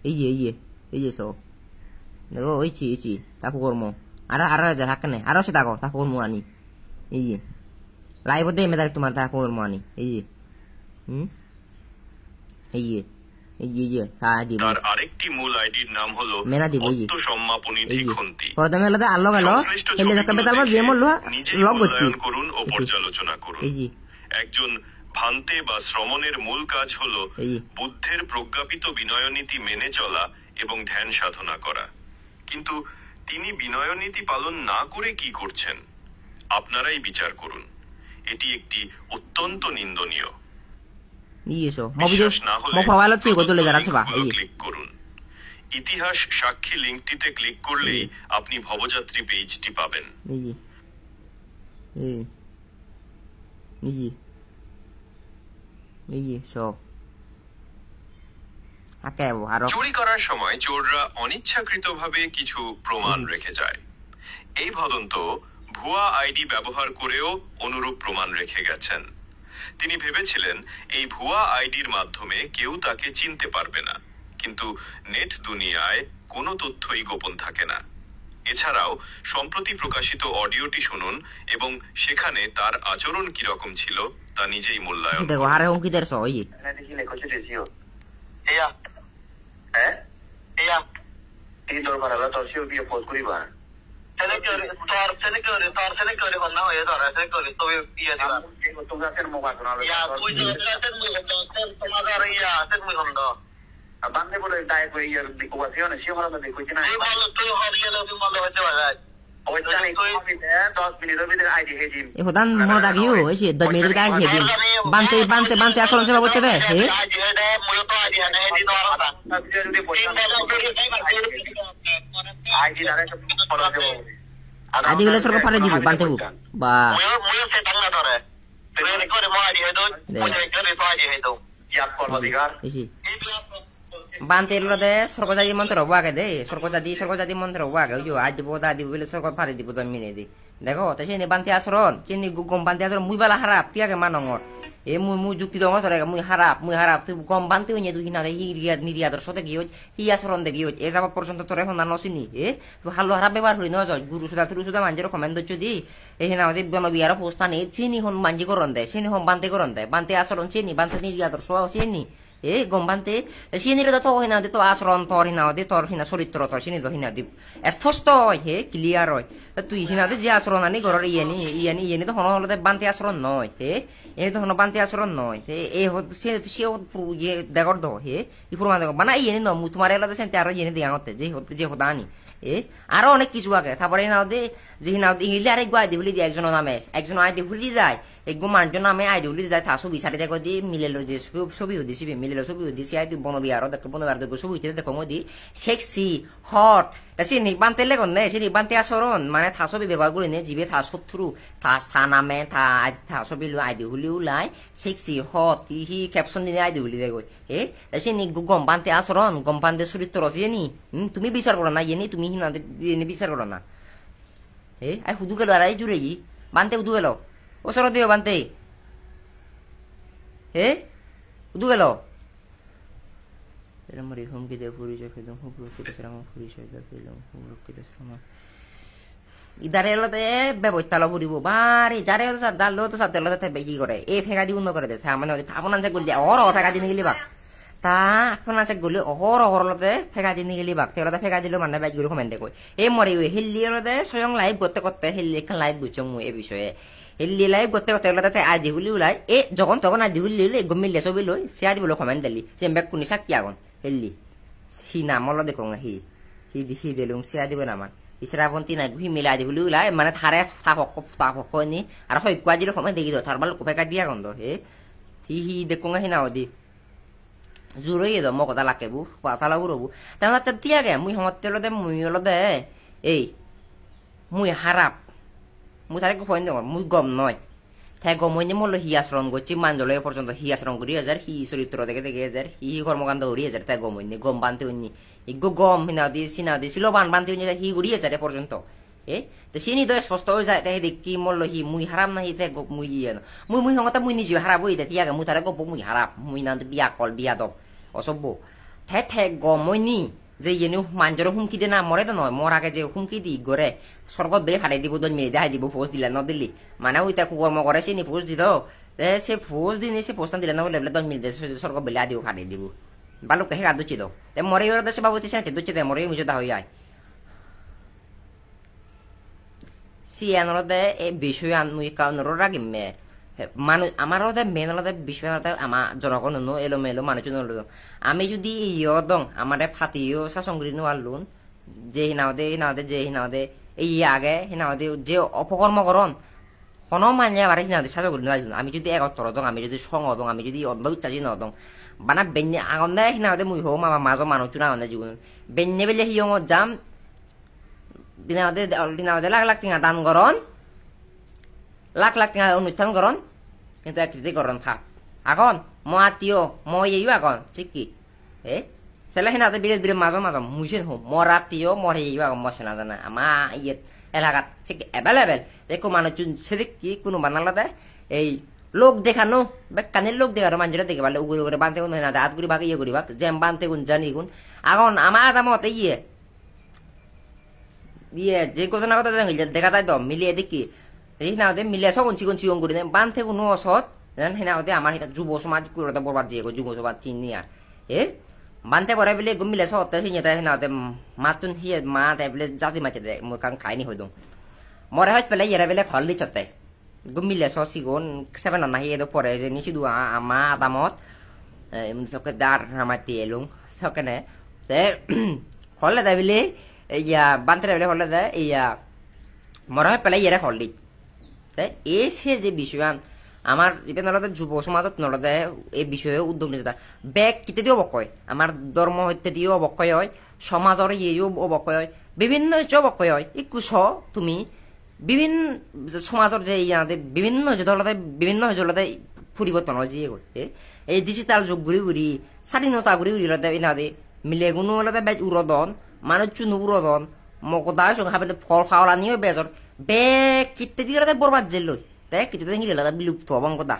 এই সব দেখো ওইছি ঠাকু কর্ম আর থাকেন আরো সে থাকো ঠাকু কর্ম আনি লাইভ দে মেদার তোমার ঠাকু কর্ম আনি তার আরেকটি মূল আইডির নাম হলো আত্মসম্মাপনী দ্বিখন্তি করুন ও পর্যালোচনা করুন একজন ভান্তে বা শ্রমণের মূল কাজ হলো বুদ্ধের প্রজ্ঞাপিত বিনয়নীতি মেনে চলা এবং ধ্যান সাধনা করা কিন্তু তিনি বিনয়নীতি পালন না করে কি করছেন আপনারাই বিচার করুন এটি একটি অত্যন্ত নিন্দনীয় ক্লিক করুন ইতিহাস সাক্ষী লিঙ্কটিতে ক্লিক করলেই আপনি ভবযাত্রী পেজটি পাবেন চুরি করার সময় চোররা অনিচ্ছাকৃতভাবে কিছু প্রমাণ রেখে যায় এই ভদন্ত ভুয়া আইডি ব্যবহার করেও অনুরূপ প্রমাণ রেখে গেছেন তিনি ভেবেছিলেন এই ভুয়া আইডির মাধ্যমে কেউ তাকে চিনতে পারবে না কিন্তু নেট দুনিয়ায় কোনো তথ্যই গোপন থাকে না এছাড়াও সম্প্রতি প্রকাশিত অডিওটি শুনুন এবং সেখানে তার আচরণ কিরকম ছিল তা নিজেই মূল্যায়ন Bande por el dai por ir de ocupación, si hora de cochina. Ay, malo, estoy jodido, estoy malo, este va. Hoy está en 2 minutos de ID hejim. E hodan mo dagiu, ese 2 minutos de ID hejim. Bante আসল সেবা করতে দে, হে? আদি বলে সরকার পারে দিব বানতে বু বা মুই সে টাঙ্গা ধরে তুই করে মো আদি হেদো মুই করে পাজি হেদো ইয়াত কর অধিকার বানতে লদে সরকারি মন্ত্র হবাগে দে সরকারি মন্ত্র হবাগে ওই আদি বোদা দি বলে সরকার পারে দিব 2 মিনিট দি দেখো তো সেনে বানতে আসরন চিনি গম বানতে আসরন মুই বালা হারাপ তিয়াকে মানঙর এ মুই যুক্তি দঙ তরে মুই হারাপ তুই গম বানতে হইনি তুই না নিরিয়া দর্শতে গিয়ে হি আসরন দে গিয়ে এ যাবা পর্যন্ত তোরে হন না নসিনি এ তুই হালো হারাপ ব্যবহার করি ন জয় গুরু সুদা মানজের কমেন্ট দচ্ছ দি এ না ওই বনবিয়ার পোস্তান এ চিনি হন মানজি করন দে চিনি হন বানতে বানতে আসরন চিনি বানতে নিরিয়া দর্শ চিনি এ গম বানতে চিনির তো হইনা দে তো আসরন তোর হিনা দে তোর হিনা চরিত্র তোর চিনি তো হিনা দি স্পষ্ট হয় হে ক্লিয়ার হয় তুই হিনা দে যে আসরন আনি ঘরের ইয়েনি তো হন হলে বানতে আসরন নয় হে এই তো হন বানতে আসরন নয় এ সে ইয়ে দেখর দো হে ই প্রমাণ দেখো বানা ইয়েনি ন মু তোমার এলাদা সেন্তে আরো ইয়েনি দিয়াঙতে যে হতা আনি এ আরো অনেক কিছু আগে তারপরে নাও দে যে নাও হিলে আরেক আইডি হুলি দিয়ে একজন নামে একজন আইডি হুলি যায় একদম মানুষজন নামে আইডি হুলি যায় থাসু বিচারে দেখো দি মিলেলো যে ছবি দিছি মিলেলো ছবি দিছি আইডি বনবিয়ার দেখো বনবিয়ার দেখো ছবি দেখো মোদি সেক্সি হট সে নিবান্তে লেগন নে সে নিবান্তে আসরন মানে থাসবি ব্যবহার করে নে জিবে থা শত্রু থা নামে থা ছবি আইডি হুলি উলাই সেক্সি হট হি ক্যাপশন দিনে আইডি হুলি দেখো এ সে নি গম বানতে আসরন গম বানতে চরিত্র রসিয়ে তুমি বিচার করো না ইয়ে তুমি হিনা বিচার করো না এ আই হুদু গেল আর জুড়ে গি বানতে হুদু গেল ও সর দিও বানতে হে হুদু গেল আমার হুমকি দিয়ে পরিচয় পেলাম পরিচয় পেলাম ইদারে এলাতে ব্যবস্থা ফুরিব বারে যারে ডাল তো সাথে এলাতে বেগি করে এ ফেকা দি উন্ন করে দে মানে আপনার যে করলে ওর ফেকা দিনে গেলি বা তা এখন আছে গলি অহরতে ফেকা দিন গেলি বাক তেলতে ফেকা দিল মানে বাইক গুলো কমেন্টে কই এই মরে হিল্লি ওরতে স্বয়ং লাইভ করতে করতে হিল্লি এখন লাইভ বুঝছো মুই এই বিষয়ে হিল্লি লাইভ করতে করতে ওলাতে আদি হুলি উলাই এ যখন তখন আদি হুলি উলাই গমিলে ছবি লই সে আদি বলে কমেন্ট দিলি যে ব্যাক কোনি সাকি আগন হিল্লি হি নামল দেখো না হি দিলুম সে আদি বনামান ইসরাবন্তী নাই ঘুই মিলা আদি হুলি উলাই মানে থারে তাপক নি আর হয় কুয়াজি কমে দেখি তো থারবাল ফেকা দিয়া গন্ধ হি দেখো না হি নাও দি জুরই এদ মো কথা লাগে বু পাসালা বুড়বু তাহলে তো দিয়া গে মুই সমতেল দে মুই হল দে এই মুই হারাপ মুই তারে কইন দে মুই গম নয় তাই গম হইনি মল হি আশ্রম করছি মানজলে পর্যন্ত হি আশ্রম করি হাজার হি চরিত্র দেখে দেখে হাজার হি কর্মকাণ্ড করি হাজার তাই গম হইনি গম বানতে হইনি ইগো গম হিনাও দি সিনাও দি ছিল বানতে হইনি হি ঘুরি হাজার পর্যন্ত তো সিনি তো স্পষ্ট হয়ে যায় তাই দেখি মল হি মুই হারাম নাহি তাই মুই মুই সমতা মুই নিজে হারাব হই দিয়া গে মুই তারে গপ মুই হারাপ মুই না বিয়া কল বিয়া দব অসভ্য ঠে গমইনি যে ইয়েনু মাঞ্জর হুমকি দে না মরে তো নয় মর আগে যে হুমকি দি গরে স্বর্গত বেড়ে ফাটাই দিব দল মিলে দেখাই দিব ফোর্স দিলে ন দিল্লি মানে ওই তাকে কর্ম করে সে নি ফোর্স দিত সে ফোর্স দিনে সে ফোর্সটা দিলে না বলে দল মিলে স্বর্গ বেলে আদিও ফাটাই দিব বালুক হে দুচি দাও মরে দেশে বাবুতি সে দুচি দে মরে মুজো দা হই আয় সিয়ানোর দে এই বিষয় আনমুই কাউনর রাগিমে মানুষ আমার মেন বিষয় আমার জনগণ এলো মেলো মানুষ আমি যদি ইয় দং আমার ফাটিও শাসনগিরি নোয়ারলুন যে হিনাওদে যে হিনাওদে এই আগে হিনাওদে যে অপকর্ম করন কোন মানে আবার হিনাওদে শাসনগিরি নোয়ারলুন আমি যদি একত্র দং আমি যদি সং দং আমি যদি অন্ধবিশ্বাসী নদং বানা বেঞ্জে আগন্দে হিনাওদে মুই হোম আমার মাঝ মানুষ চুনা আনন্দে জীবন বেঞ্জে বেলে হিয়ং যাম দিনাওদে লাখ লাখ টিঙা দান করন লাখ লাখ টিঙা অনুষ্ঠান করন কিন্তু একটি করন খাপ এখন মই আত্মীয় মই এইও এখন ঠিক কি সেলে হিনাতে বিরেট বিরেট মাঝম মুসিন হোম মর আত্মীয় মর এইও এখন মশে না জানা আমার ইয়ে এলাকাত ঠিক এভেলেবেল দেখো মানুষ সেদিক কি কোনো বানালাতে এই লোক দেখানো কানের লোক দেখানো মানুষরা দেখে পারলে উগুরে উগুরে বানতে গুণ না হাত গুড়ি ভাগ ইয়ে করি ভাগ যেম বানতে গুণ জানি গুণ এখন আমার আদামতে যে ঘটনা কথা দেখা যায় তো মিলিয়ে দেখি হিনাওদে মিলিয়ে সগুন চিগুন চিগুন করি বানতে কোনো অসৎ হিনাওদে আমার যুব সমাজ কুড়াতে বরবাদ দিয়ে যুব সমাজ চিনি আর বানতে পরে বলে মিলে সত্য হিনে হিনাওদে মাতুন হিয়ে মা তাই বলে জাজি মাছে দে মোর কান খাইনি হই দং মরে হয় পেলে ইয়েরা বেলে খল্লি চতে গুমিলে সিগুন সেভেন না হিয়ে পরে যে নিচি দু আমা আদামত সকে দার হামাতি এলুং সকেনে তে হলে তাই বলে ইয়া বানতে বলে হলে দে ইয়া মরে হয় পেলে ইয়েরা খল্লি সে যে বিষয় আমার নলদে যুব সমাজত নলদে এই বিষয়ে উদ্যোগ নিতে বেগ কিতে দিও অবক্ষয় আমার ধর্ম হইতে দিও অবক্ষয় হয় সমাজের ইয়েও অবক্ষয় হয় বিভিন্ন অবক্ষয় হয় ইকুশ তুমি বিভিন্ন সমাজের যে ইয়াতে বিভিন্ন দলতে বিভিন্ন জলতে পরিবর্তন হয় যে এই ডিজিটাল যুগ ঘুরি ঘুরি স্বাধীনতা ঘুরি ঘুরি ইনাদে মিলে কোনো হলতে বেজ উরদন মানুষ চুনু উরদন মকদার সঙ্গে হাবে ফল খাওয়া নিয়ে বেজর বেগ কিতে দিয়ে বরবাদ জেল তাই কিছু হিলে বিলুপ্ত হবাং কথা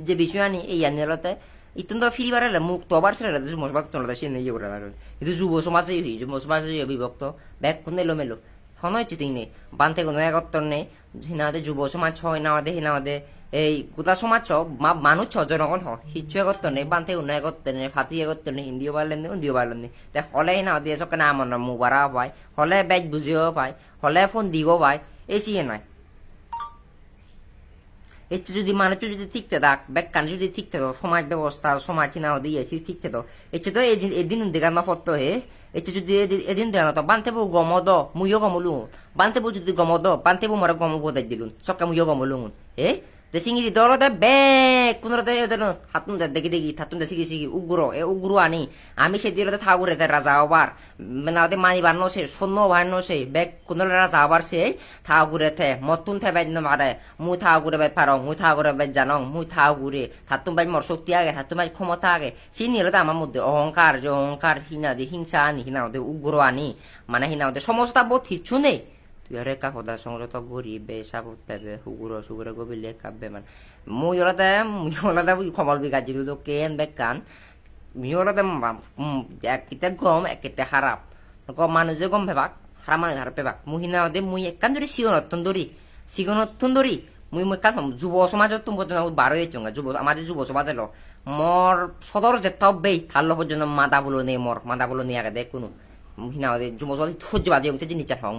যে বিষয় আনি এই আনিলতে ইতন তো ফিরিবার মুক্ত আবার সেটা যুবসমাজ তোলা সে নিয়ে করে কিন্তু যুব সমাজে যুব সমাজে বিভক্ত ব্যাগ কোন এলো মেলো হনয় চিতিং নেই বানতে কোনো একত্তর নেই হিনাদে যুব সমাজ হয় না হিনাদে এই গোটা সমাজ মানুষ জনগণ হিচ্ছু একত্তর নেই বানতে কোনো একত্তর নেই ফাতি একত্তর নেই হিন্দিও পারলেন নেই হিন্দিও পারলেন নেই তাই হলে হিনাদে সকে না আমার মুবারা পায় হলে ব্যাগ বুঝিও পায় হলে ফোন দিও পায় এসি নয় এতে যদি মানুষ যদি ঠিকতে থাক ব্যাখ্যান যদি ঠিকতে থাকো সমাজ ব্যবস্থা সমাজ না দিয়েছি ঠিকতে তো এতে তো এদিন দেখা না পড়তো এতে যদি এদিন দেখা না তো বানতেবো গমদ মুইও গমলু বানতেবো যদি গমদ বানতেবো মরে গম বোধাই দিলুন সকা মুইও গমলু সিঙ্গি দলতে বেগ কোন হাতুন দেখি দেখি হাতুন শিখি শিখি উগ্র উগ্র আনি আমি সেই দিলতে থাকুরে রাজা আবার মানে মানিবার নসে সৈন্য ভাই নসে বেগ কোন রাজা আবার সে থাকুরে থে মতুন থে বাই মারে মুই থাকুরে বাই পারং মুই থাকুরে বাই জানং মুই থাকুরে থাতুন বাই মর শক্তি আগে থাতুন বাই ক্ষমতা আগে সেই নিলতে আমার মধ্যে অহংকার যে অহংকার হিনাদে হিংসা আনি হিনাওদে উগ্র আনি মানে হিনাওদে সমস্যা বোধ কিচ্ছু নেই তুই কাকদা সংরত গরিবে সাবত পাবে হুগুর সুগুরে গবিলে কাব্যে মানে মুই খবর বিঘা যদি তো কেন বেকান মিওলাতে কিতে গম একেতে খারাপ গম মানুষে গম ভেবাক খারাপ মানুষ হারাপ পেবাক মুহিনা দে মুই একান যদি সিগনত্তন দরি মুই মুই কান যুব সমাজত তুমি পর্যন্ত বারো চঙ্গা যুব আমাদের যুব সমাজ এলো মর সদর যেতাও বেই থাল্লো পর্যন্ত মাদা বলো নেই মাদা বলো নেই আগে দেখ কোনো হিনা যুব সমাজ সহ্য বাদে হচ্ছে জিনিস হং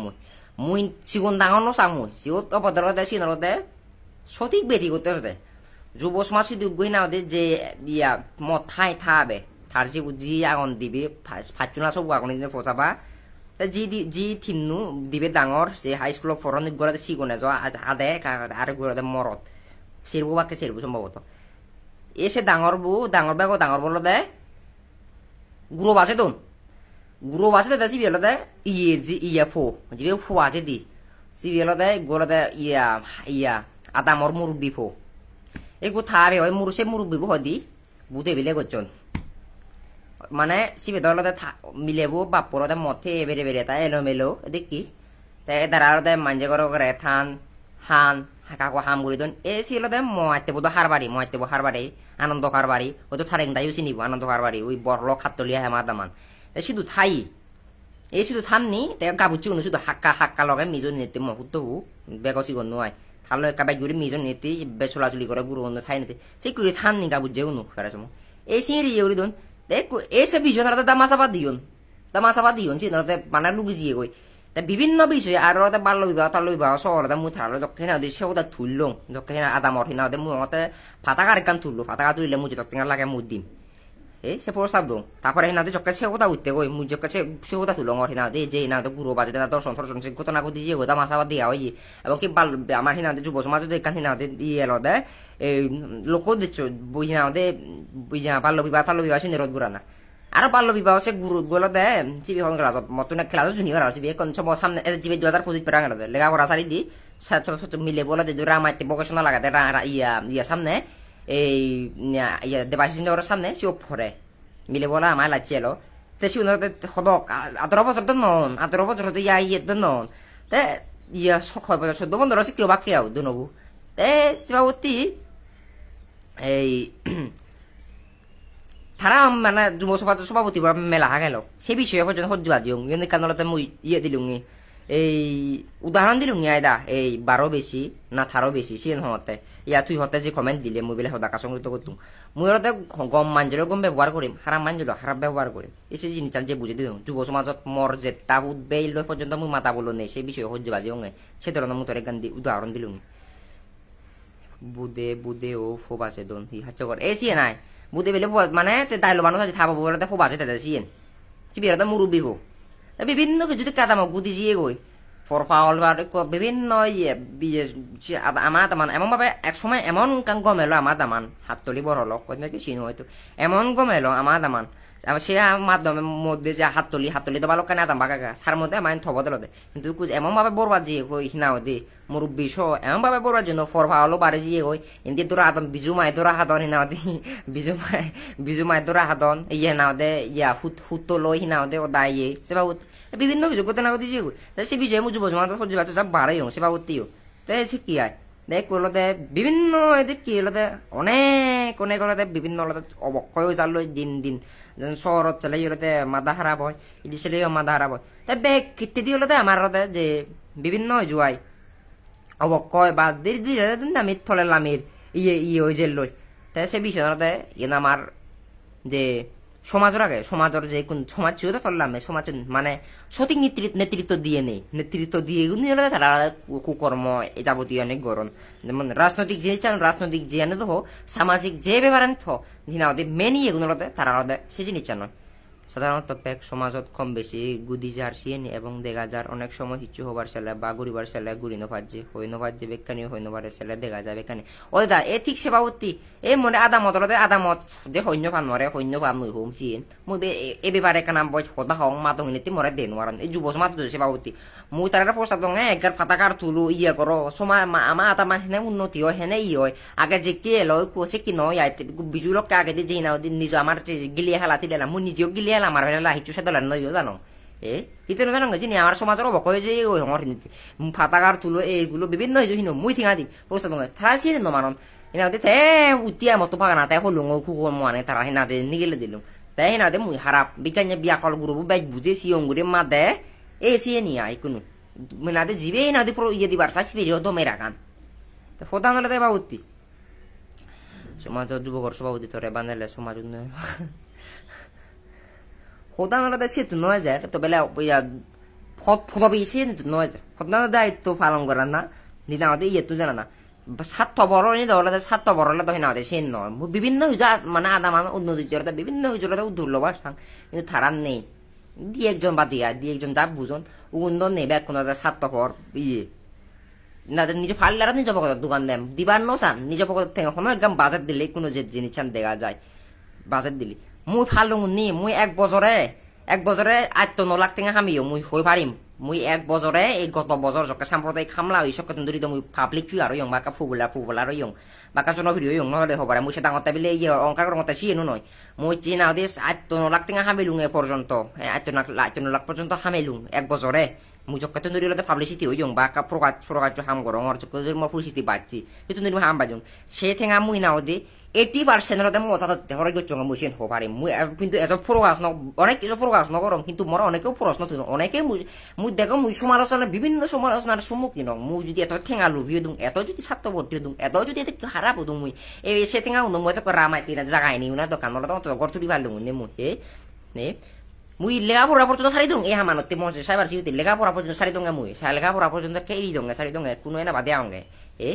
মুই সিগুন ডাঙর সাং মুই সিগুন অপদর দে সিনর দে সঠিক বেরি করতে দে যুব সমাজ যদি গইনা দে যে ইয়া মদ থাই থাবে থার জি আগুন দিবি ফাচুনা সব আগুন দিনে ফসাবা জি থিন্নু দিবে ডাঙর যে হাই স্কুল ফরন গড়াতে সিগুনে যাওয়া আদে আর গড়াতে মরত সেরবু বাকে সেরবু সম্ভবত এসে ডাঙর বেগো ডাঙর বলো দে গুরু বাসে দন গুরু বাসে দে সিবিএল দে ইয়ে জি ইয়া ফো জিবে ফো আছে দি সিবিএল দে গোলা দে ইয়া আদামর মুরব্বি ফো এগু থাবে ওই সে মুরব্বি বো দি বুতে বিলে গচ্ছন মানে সিবে দলতে মিলেবো বাপরতে মথে বেড়ে বেড়ে তাই এলোমেলো দেখি তাই দাঁড়া মাঞ্জে করে থান হান হাকাকো হাম গুড়ি দন এ সিলতে মহাইতে বোধ হারবাড়ি আনন্দ হারবাড়ি ওই তো থারেং দায়ু চিনিব আনন্দ হারবাড়ি ওই বড় খাতলিয়া হেমা দামান শুধু থাই এই শুধু থাননি তাই গাবুচি কোনো শুধু হাক্কা লগাই মিজন নিতে মহুত বেগসি গন নয় থালো একাবাই গুড়ি মিজন নিতে বেচলাচুলি করে গুরু অন্য থাই নিতে সেই গুড়ি থাননি গাবুজে কোনো ফেরা সময় এই সিঁড়ি ইয়ে দন ese vision ada damasaba dion sih nanti mana lu gizi gue tapi বিভিন্ন বিষয় আর ওটা বাল্য বিবাহ তাল্য বিবাহ শহর দা মুই থালো যখন না দেশে ওটা তুললং যখন না আদা মর হিনা দে মুই ওতে ফাটাকার কান তুললো ফাটাকা তুললে মুই যত টিঙ্গা লাগে মুই দিম সে প্রস্তাব দো তারপরে হিনা দে যখন সে ওটা উঠতে গই মুই যখন সে ওটা তুলং আর হিনা দে যে না তো গুরু বাজে না দর্শন সে ঘটনা ঘটি যে ওটা মাসাবা দিয়া হই এবং কি বাল আমার হিনা দে যুব সমাজ দে কান হিনা দে ইয়ে লো দে লোক দিচ্ছ বই হিনা দে বুঝা বাল্য বিবাহ তাল্য বিবাহ সে নিরোধ গুরা না আর বাল্য বিবাহ সে গুরু গুলো দে চিবি হন গলা মতন খেলা জুনি করা চিবি কোন সব সামনে জিবি 2025 পেরাং দে লেগা পড়া সারি দি সাত মিলে বলে দে রামাইতে ভোকেশনাল লাগাতে ইয়া সামনে এই ইয়া দেবাশিসের সামনে সে পড়ে মিলে বলা আমার লাগছিল তে সে হদক 18 বছর তো নন 18 বছর তো ইয়ে তো নন তে ইয়া 6 বছর 14 বন্ধ রসি কেউ বাকি আও দুনবু তে সিবাউতি এই তারা মানে যুব সভাপতি মেলা গেল সে বিষয়ে পর্যন্ত সহ্য আজিও কিন্তু কারণতে মুই ইয়ে দিলুং এই উদাহরণ দিলুং আয়দা এই 12 বেশি না 18 বেশি সে হতে ইয়া তুই হতে যে কমেন্ট দিলে মুই বেলে হদাকা সংযুক্ত করতুম মুই হতে গম মানজলে গম ব্যবহার করিম হারাম মানজলে হারাম ব্যবহার করিম এসে জিনিস যে বুঝে দিও যুব সমাজত মর যে তাহুদ বেইল পর্যন্ত মুই মাতা বলো নেই সেই বিষয়ে সহ্য বাজিও সে ধরনের মুই তোরে গান উদাহরণ দিলুং বুদে ও ফোবাসে দন হি হাচ্চ কর এ সিয়ে নাই বুদে বেলে মানে দাইলো মানুষ আছে থাবা বলে ফোবাসে তাদের সিয়েন চিবিরা মুরব্বি হো বিভিন্ন কিছু কাদামক বুদ্ধি জিয়ে গই ফরফাওয়াল বিভিন্ন আমার দামান এমন ভাবে এক সময় এমন গম এলো আমার দামান হাত তলি বড় হলো কি চিন হয়তো এমন গম এলো আমার দামান সে মাধ্যমের মধ্যে যে হাততলি তো ভালো কেন আদাম বাগা তার মধ্যে আমার থব দিল কিন্তু এমন ভাবে বরবাদ জিয়ে কই হিনা দে মুরব্বী সহ এমন ভাবে বরবাদ জন্য ফরফাওয়ালো বাড়ি জিয়ে কই এমনি তোরা আদম বিজু মাই তোরা হাদন হিনা দে বিজু মাই তোরা হাদন ইয়ে নাও দে ইয়া হুতো লই হিনা দে ও দাইয়ে সে বাবু বিভিন্ন কিছু করতে না করতে জিয়ে কই সে বিষয়ে মুজু বসে মাত্র সহ্য বাচ্চা সব বাড়াই সে বাবুতিও তাই সে কি আয় দেখ করলতে বিভিন্ন এদিক কি হলতে অনেক বিভিন্ন অবক্ষয় চাল দিন শহরত চলে হলতে মাদা হারাপ হয় ইদি ছেলে মাদা হারাপ হয় তাই বেগ কীর্তি হলতে আমার হতে যে বিভিন্ন জুয়াই অবক্ষয় বা ধীরে আমি থলে লামির ইয়ে হয়ে যে লই তাই সে বিষয়তে ইয়ে আমার যে সমাজের আগে সমাজের যে কোন সমাজ ছিল করলাম সমাজ মানে সঠিক নেতৃত্ব দিয়ে নেই নেতৃত্ব দিয়ে তারা কুকর্ম যাবতীয় অনেক গরম যেমন রাজনৈতিক যে চান রাজনৈতিক যে আনে তো সামাজিক যে ব্যাপার আনে তো যিনি মেন ইয়েগুলোতে তারা সে জিনিস চান সাধারণত পেক সমাজত কম বেশি গুদি যার সিয়েনি এবং দেখা যার অনেক সময় হিচু হবার ছেলে বা গুড়িবার ছেলে গুড়ি নভাজ্যে হই নভাজ্যে বেকানি হই নভারে ছেলে দেখা যায় বেকানি ওই দা এ ঠিক সেবাবতী এই মনে আদামত আদামত যে সৈন্য ফান মরে সৈন্য ফান মুই হোম সিয়েন মুই এ ব্যাপারে কানাম বই সদা হং মাতং নীতি মরে দেন মারান এই যুব সমাজ সেবাবতী মুই তার প্রস্তাব দং একগার ফাটাকার তুলো ইয়ে করো সময় আমার আতা মানে উন্নতি হয় হেনে ই হয় আগে যে কে লয় কোসে কি নয় বিজুলকে আগে দিয়ে যে না নিজ আমার গিলিয়ে হেলাতি দিলাম মুই নিজেও গিলিয়ে আমার হিচু সে দলেন নয় জানো ইতেন জানো চিনি আমার সমাজের অবকয় যে ওই হর ফাটাকার তুলো এইগুলো বিভিন্ন মুই থিঙা দিম প্রস্তাব তারা চিনি নমানন এনাতে তে উতিয়া মতো পাগানা তাই হলুং কুকুর মানে তারা হেনাতে নিগেলে দিলুম তাই হেনাতে মুই হারাপ বিজ্ঞানী বিয়াকল গুরু বাইক বুঝে সিয়ং গুড়ে মা দে এ সিয়ে নিয়ে আই কোনো হেনাতে জিবে হেনাতে ইয়ে দিবার চাষ ফিরিও দমে রাখান প্রধান হলে বাবুতি সমাজ যুবকর সভাপতি তোরে বানালে সমাজ উন্নয়ন প্রধান হলে সেতু নয় যায় তো বেলা ফটো সে নয় যায় প্রধান দায়িত্ব পালন করার না দিন আমাদের ইয়ে তো জানা না স্বার্থ বড় হলে স্বার্থ বড় হলে তো না সে নয় বিভিন্ন মানে আদা মান উন্নতি বিভিন্ন উদ্যোগ কিন্তু থারার নেই দিয়ে একজন বা দিয়ে একজন যা বুঝুন উন্দ নেবে কোন স্বার্থপর ইয়ে না নিজে ফাল্লারা নিজ পকেট দোকান দেন দিবার নো চান নিজ পকেট থেকে কোনো একদম বাজেট দিলে কোনো যে জিনিস চান দেখা যায় বাজেট দিলি মুই ফালুং নি মুই এক বছরে 8-9 লাখ টাকা হামিও মুই হই পারিম মুই এক বছরে এই গত বছর যখন সাম্প্রদায়িক হামলা ওই সকল ধরি মুই পাবলিক ফিগার হইং বাকা ফুবলার হইং বাকা জন ভিডিও হইং নহলে হবারে মুই সে ডাঙর তাবিলে ইয়ে অঙ্কার করতে সিয়েনো নয় মুই চিনা দেশ 8-9 লাখ টাকা হামিলুং এ পর্যন্ত 8-9 লাখ পর্যন্ত হামিলুং এক বছরে মুই যখন ধরি পাবলিসিটি হইং বাকা প্রকাশ হাম করং আর যখন পরিস্থিতি বাড়ছি কিন্তু হাম বাজুং সে ঠেঙা মুই নাও দে 80% মজা হরে গেছ মুসিন হবারে মুই কিন্তু এত প্রকাশ অনেক কিছু প্রকাশ নকরম কিন্তু মোর অনেকেও প্রশ্ন তুল অনেকে মুই দেখো মুই সমালোচনা বিভিন্ন সমালোচনার সম্মুখীন মুই যদি এত ঠেঙা লুভিয়ে দিম এত যদি স্বার্থবর্তী দিম এত যদি খারাপ দিম মুই সে ঠেঙা মই তো রামাইতি জাগাই নিও না দোকান ঘর চুরি ভাল দিম নে মুই মুই লেখাপড়া পর্যন্ত সারি দং এ হামানতে মজে সাইবার জিতে লেখাপড়া পর্যন্ত সারি দঙ্গা মুই লেখাপড়া পর্যন্ত কেই দঙ্গা সারি দঙ্গা কোনো না বাদে আঙ্গে এ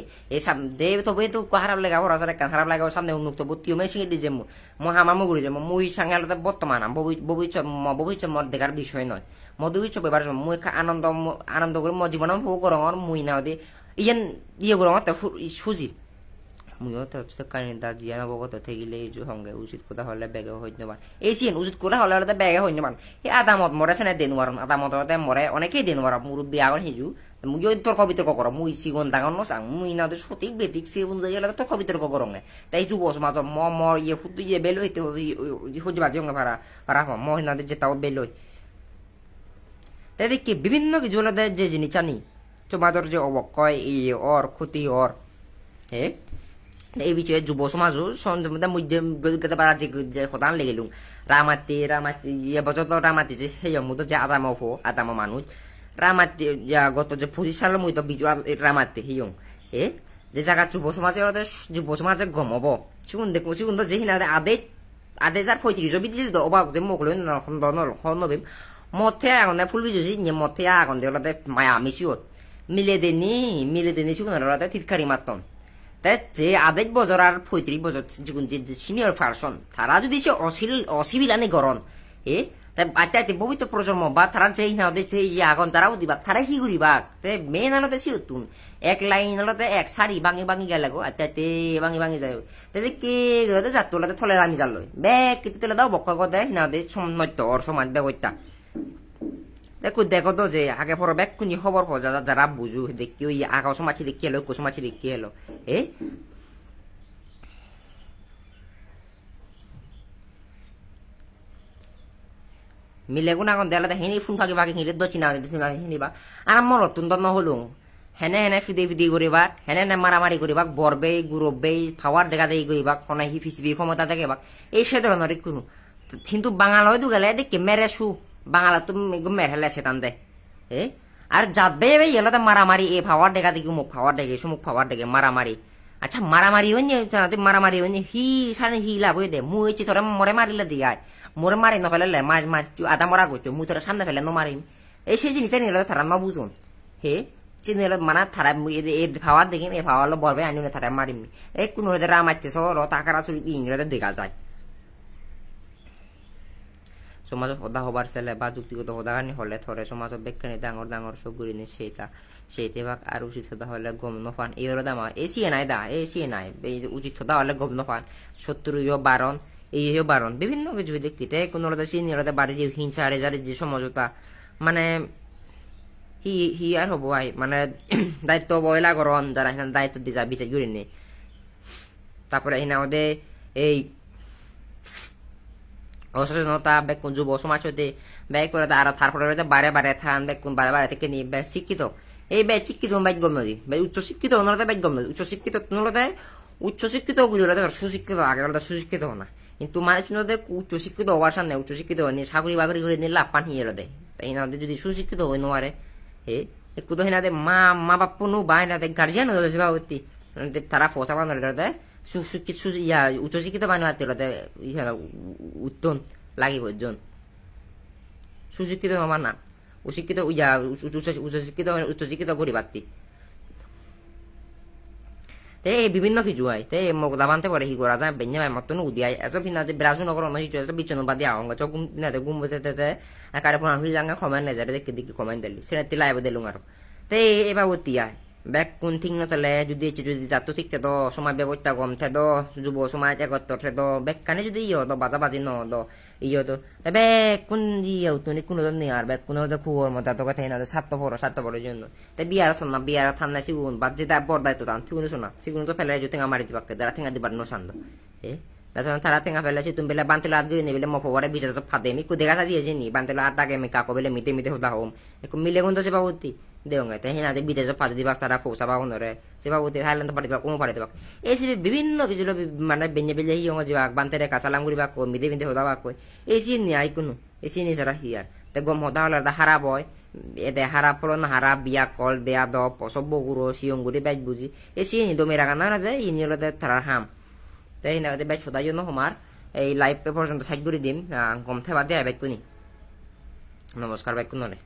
দে তবে তো খারাপ লেখাপড়া সারে খারাপ লাগাও সামনে উন্মুক্ত বত্তিও মেশিন দিছে মো হামামুগুড়ি যে মুই সাঙ্গালতে বর্তমান ভবিষ্যৎ মত দেখার বিষয় নয় মধুবিচ্ছ ব্যাপার মুই আনন্দ করে মো জীবন উপভোগ করং মুই না দে ইয়ান ইয়ে করং সুজি মুইও তো কারণ দা জিয়া নবগত থেকিলে এই সঙ্গে উচিত কথা হলে বেগে হইতে পারে এই সিন উচিত কথা হলে বেগে হইতে পারে এই আদামত মরে সেনে দেন মারন আদামত মরে অনেকেই দেন মারা মুরব্বী আগন হিজু মুইও তর্ক বিতর্ক কর মুই সিগন দাগন নসাং মুই না সঠিক বেদিক সে অনুযায়ী হলে তর্ক বিতর্ক করং তাই যুব সমাজ মর ইয়ে ফুটু ইয়ে বেলো হইতে হইবা জঙ্গে ভাড়া মহ না যে তাও বেলোই তাই দেখি বিভিন্ন কিছু হলে যে জিনিস জানি সমাজের যে অবক্ষয় এই অর ক্ষতি অর হ্যাঁ এই বিষয়ে যুব সমাজও মধ্যে পারা যে হতান লেগেলুম রামাতি এবছর তো রামাতি যে সেই মতো যে আদাম মানুষ রামাতি গত যে 25 সালের মধ্যে বিজু রামাতি হিয়ং যে জায়গা যুব সমাজে গমব সিগুন দেখবো সিগুন তো যে হিনা আদে যার 35 বিদ্যুৎ অভাব যে মোকল হনবিম মথে আগুন ফুল বিজুছি মথে আগুন দিয়ে মায়া মিশিওত মিলে দেনি সিগুন থিতকারি মাতন যে আধেক বছর আর 35 বছর যে সিনিয়র পার্সন তারা যদি সে অসিবিলানি গরণ তাই পবিত্র প্রজন্ম বা তারা যে আগন তারাও দিবা তারা হি ঘুরিবাক মেন আনতে সিউতুন এক লাইন আলাদা এক সারি ভাঙি গেলে গো আত্মাতে ভাঙি যায় তাই কে যাত থলে রামি জাল বেগ কেটে তেলে দাও বক্কা গদে হিনা দে নত্য ওর সমাজ ব্যবস্থা দেখো তো যে আগে পর ব্যাগ কুনি খবর পাওয়া যারা বুঝু দেখি ওই আগাও সমাছি দেখি এলো কুসুমাছি দেখি এলো মিলে গুণ এখন দেলা হেনি ফোন ফাঁকি ফাঁকি হিঁড়ে দক্ষিণা হিনিবা আর আমার নতুন তো নহলুম হেনে ফিদি করিবাক হেনে মারামারি করিবাক বরবে গুরবে ফাওয়ার দেখা দেখি করিবাক ফোনে হি ফিসবি ক্ষমতা দেখাবাক এই সে ধরনের কোনো কিন্তু বাঙাল হয়তো গেলে দেখি মেরে শু বাঙালা তুমি মেরে সেতান দে আর যাবে এলাতে মারামারি এ ফাওয়ার দেখা দেখি মুখ ফাওয়ার দেখে সুমুখ ফাওয়ার দেখে মারামারি আচ্ছা মারামারি মারামারি হি সারে হি লাভ হয়ে দে মুই তোরা মরে মারিলে দিয়ে মোরে মারি নফেলে আধা মরা করছো মুই তোরা সামনে ফেলে মারিম এই সেই জিনিসটা নিলে তারা ন বুঝুন চিনিলে মানে তারা ফাওয়ার দেখিন এই ফাওয়ার বরবে আনি তারা মারিম এই কোন রামাইতে সর টাকারা চুরি ইংরেজি দেখা যায় সমাজত সদা হবার ছেলে বা যুক্তিগত সদাগানি হলে থরে সমাজত বেক্ষানি ডাঙর সবগুলি নি সেইতে ভাগ আর উচিত সদা হলে গম নপান এই দামা এসিয়ে নাই উচিত সদা হলে গম নপান 70 বারণ এই বারণ বিভিন্ন কিছু দেখতে কোনো সিনিয়র বাড়ি যে হিংসা রেজারের যে সমঝোতা মানে হি আর হবো ভাই মানে দায়িত্ব বয়লা করন যারা এখানে দায়িত্ব দিয়ে যা বিচার করে নেই তারপরে এখানে আমাদের এই অসচেতনতা বেকুন যুব সমাজ হতে ব্যয় করে আর তারপরে বারে থান বেকুন বারে থেকে নিয়ে শিক্ষিত এই ব্যয় শিক্ষিত বাইক গম নদী উচ্চ শিক্ষিত অন্যরা বাইক গম নদী উচ্চ শিক্ষিত সুশিক্ষিত আগে সুশিক্ষিত না কিন্তু মানুষ উচ্চ শিক্ষিত হওয়ার সামনে উচ্চ শিক্ষিত হয়নি চাকরি বাকরি করে নিয়ে লাভ পান হিয়ে দেয় তাই এনাদের যদি সুশিক্ষিত হয়ে নোয়ারে একটু তো এনাদের মা বাপ নো বা এনাদের গার্জিয়ান হয়েছে বাবতী তারা ফসা বানালে ইয়া উচ্চশিক্ষিত বানাতে ইয়া উত্তন লাগিব জন সুশিক্ষিত নমান না উশিক্ষিত ইয়া উচ্চশিক্ষিত গরিবাত্তি তে বিভিন্ন কিছু হয় তে মগদা বানতে পারে হি করা যায় বেঞ্জা ভাই মতন উদিয়াই এত ভিনাতে ব্রাজু নগর অন্য হিচু তো বিচন বাদি আওঙ্গ চকুম নাতে গুম বতে কারে পনা হুই জাঙ্গা কমেন্ট নাই যারে দেখি দেখি কমেন্ট দিলি সেটা লাইভ দিলুম আর তে এবার উতিয়া ব্যাক কোন ঠিক না তাহলে যদি জাতো ঠিক তো সময় ব্যবস্থা কম থেদ যুব সমাজ একত্র থেদ ব্যাক কানে যদি ইয়ে তো বাজাবাজি ন দ ইয়ে তো ব্যাক কোন ইয়ে তুমি কোনো নেই আর ব্যাক কোনো খুবর মতো তো কথা না স্বার্থ বড় জন্য তাই বিয়ার শোনা বিয়ার থান্না সিগুন বাদ যেটা বড় দায়িত্ব টান সিগুন শোনা সিগুন তো ফেলে যদি মারি দিবাকে যারা ঠেঙ্গা দিবার নসান্দ তারা ঠেঙ্গা ফেলেছি তুমি বেলা বান্তিলো আদ দিয়ে বেলে মফরে বিজা তো ফাদে আমি দেখা দিয়েছি নি বান্তিলো আট টাকে আমি কাকো বেলে মিতে হতা হোম মিলে গুণ তো সে বাবুতি দেওঙ্গে তাই হিনাতে বিদেশ ফাদে দিবা তারা পৌঁছা পাবো নরে সে বাবুতি থাইল্যান্ড পারি দিবা কোনো পারি দিবা এই সে বিভিন্ন কিছু মানে বেঞ্জে বেঞ্জে হিয়ঙ্গ যাবা বান্তে রে কাঁচালাম করিবা কো মিতে হতা বা কই এই সি নি আই কোনো এই সি নি সারা হিয়ার তে গম হতা হলে হারা বয় এতে হারা পড়ন হারা বিয়া কল বেয়া দ সব গুরো সিয়ঙ্গুরি বাইক বুঝি এই সি নি দমে রাখা না যে ইনি হলে তারা হাম তাই হিনাতে বাইক সদাই জন্য হমার এই লাইভ পর্যন্ত সাইড করে দিম কম থেবা দেয় বাইক কোনি নমস্কার বাইক কোনরে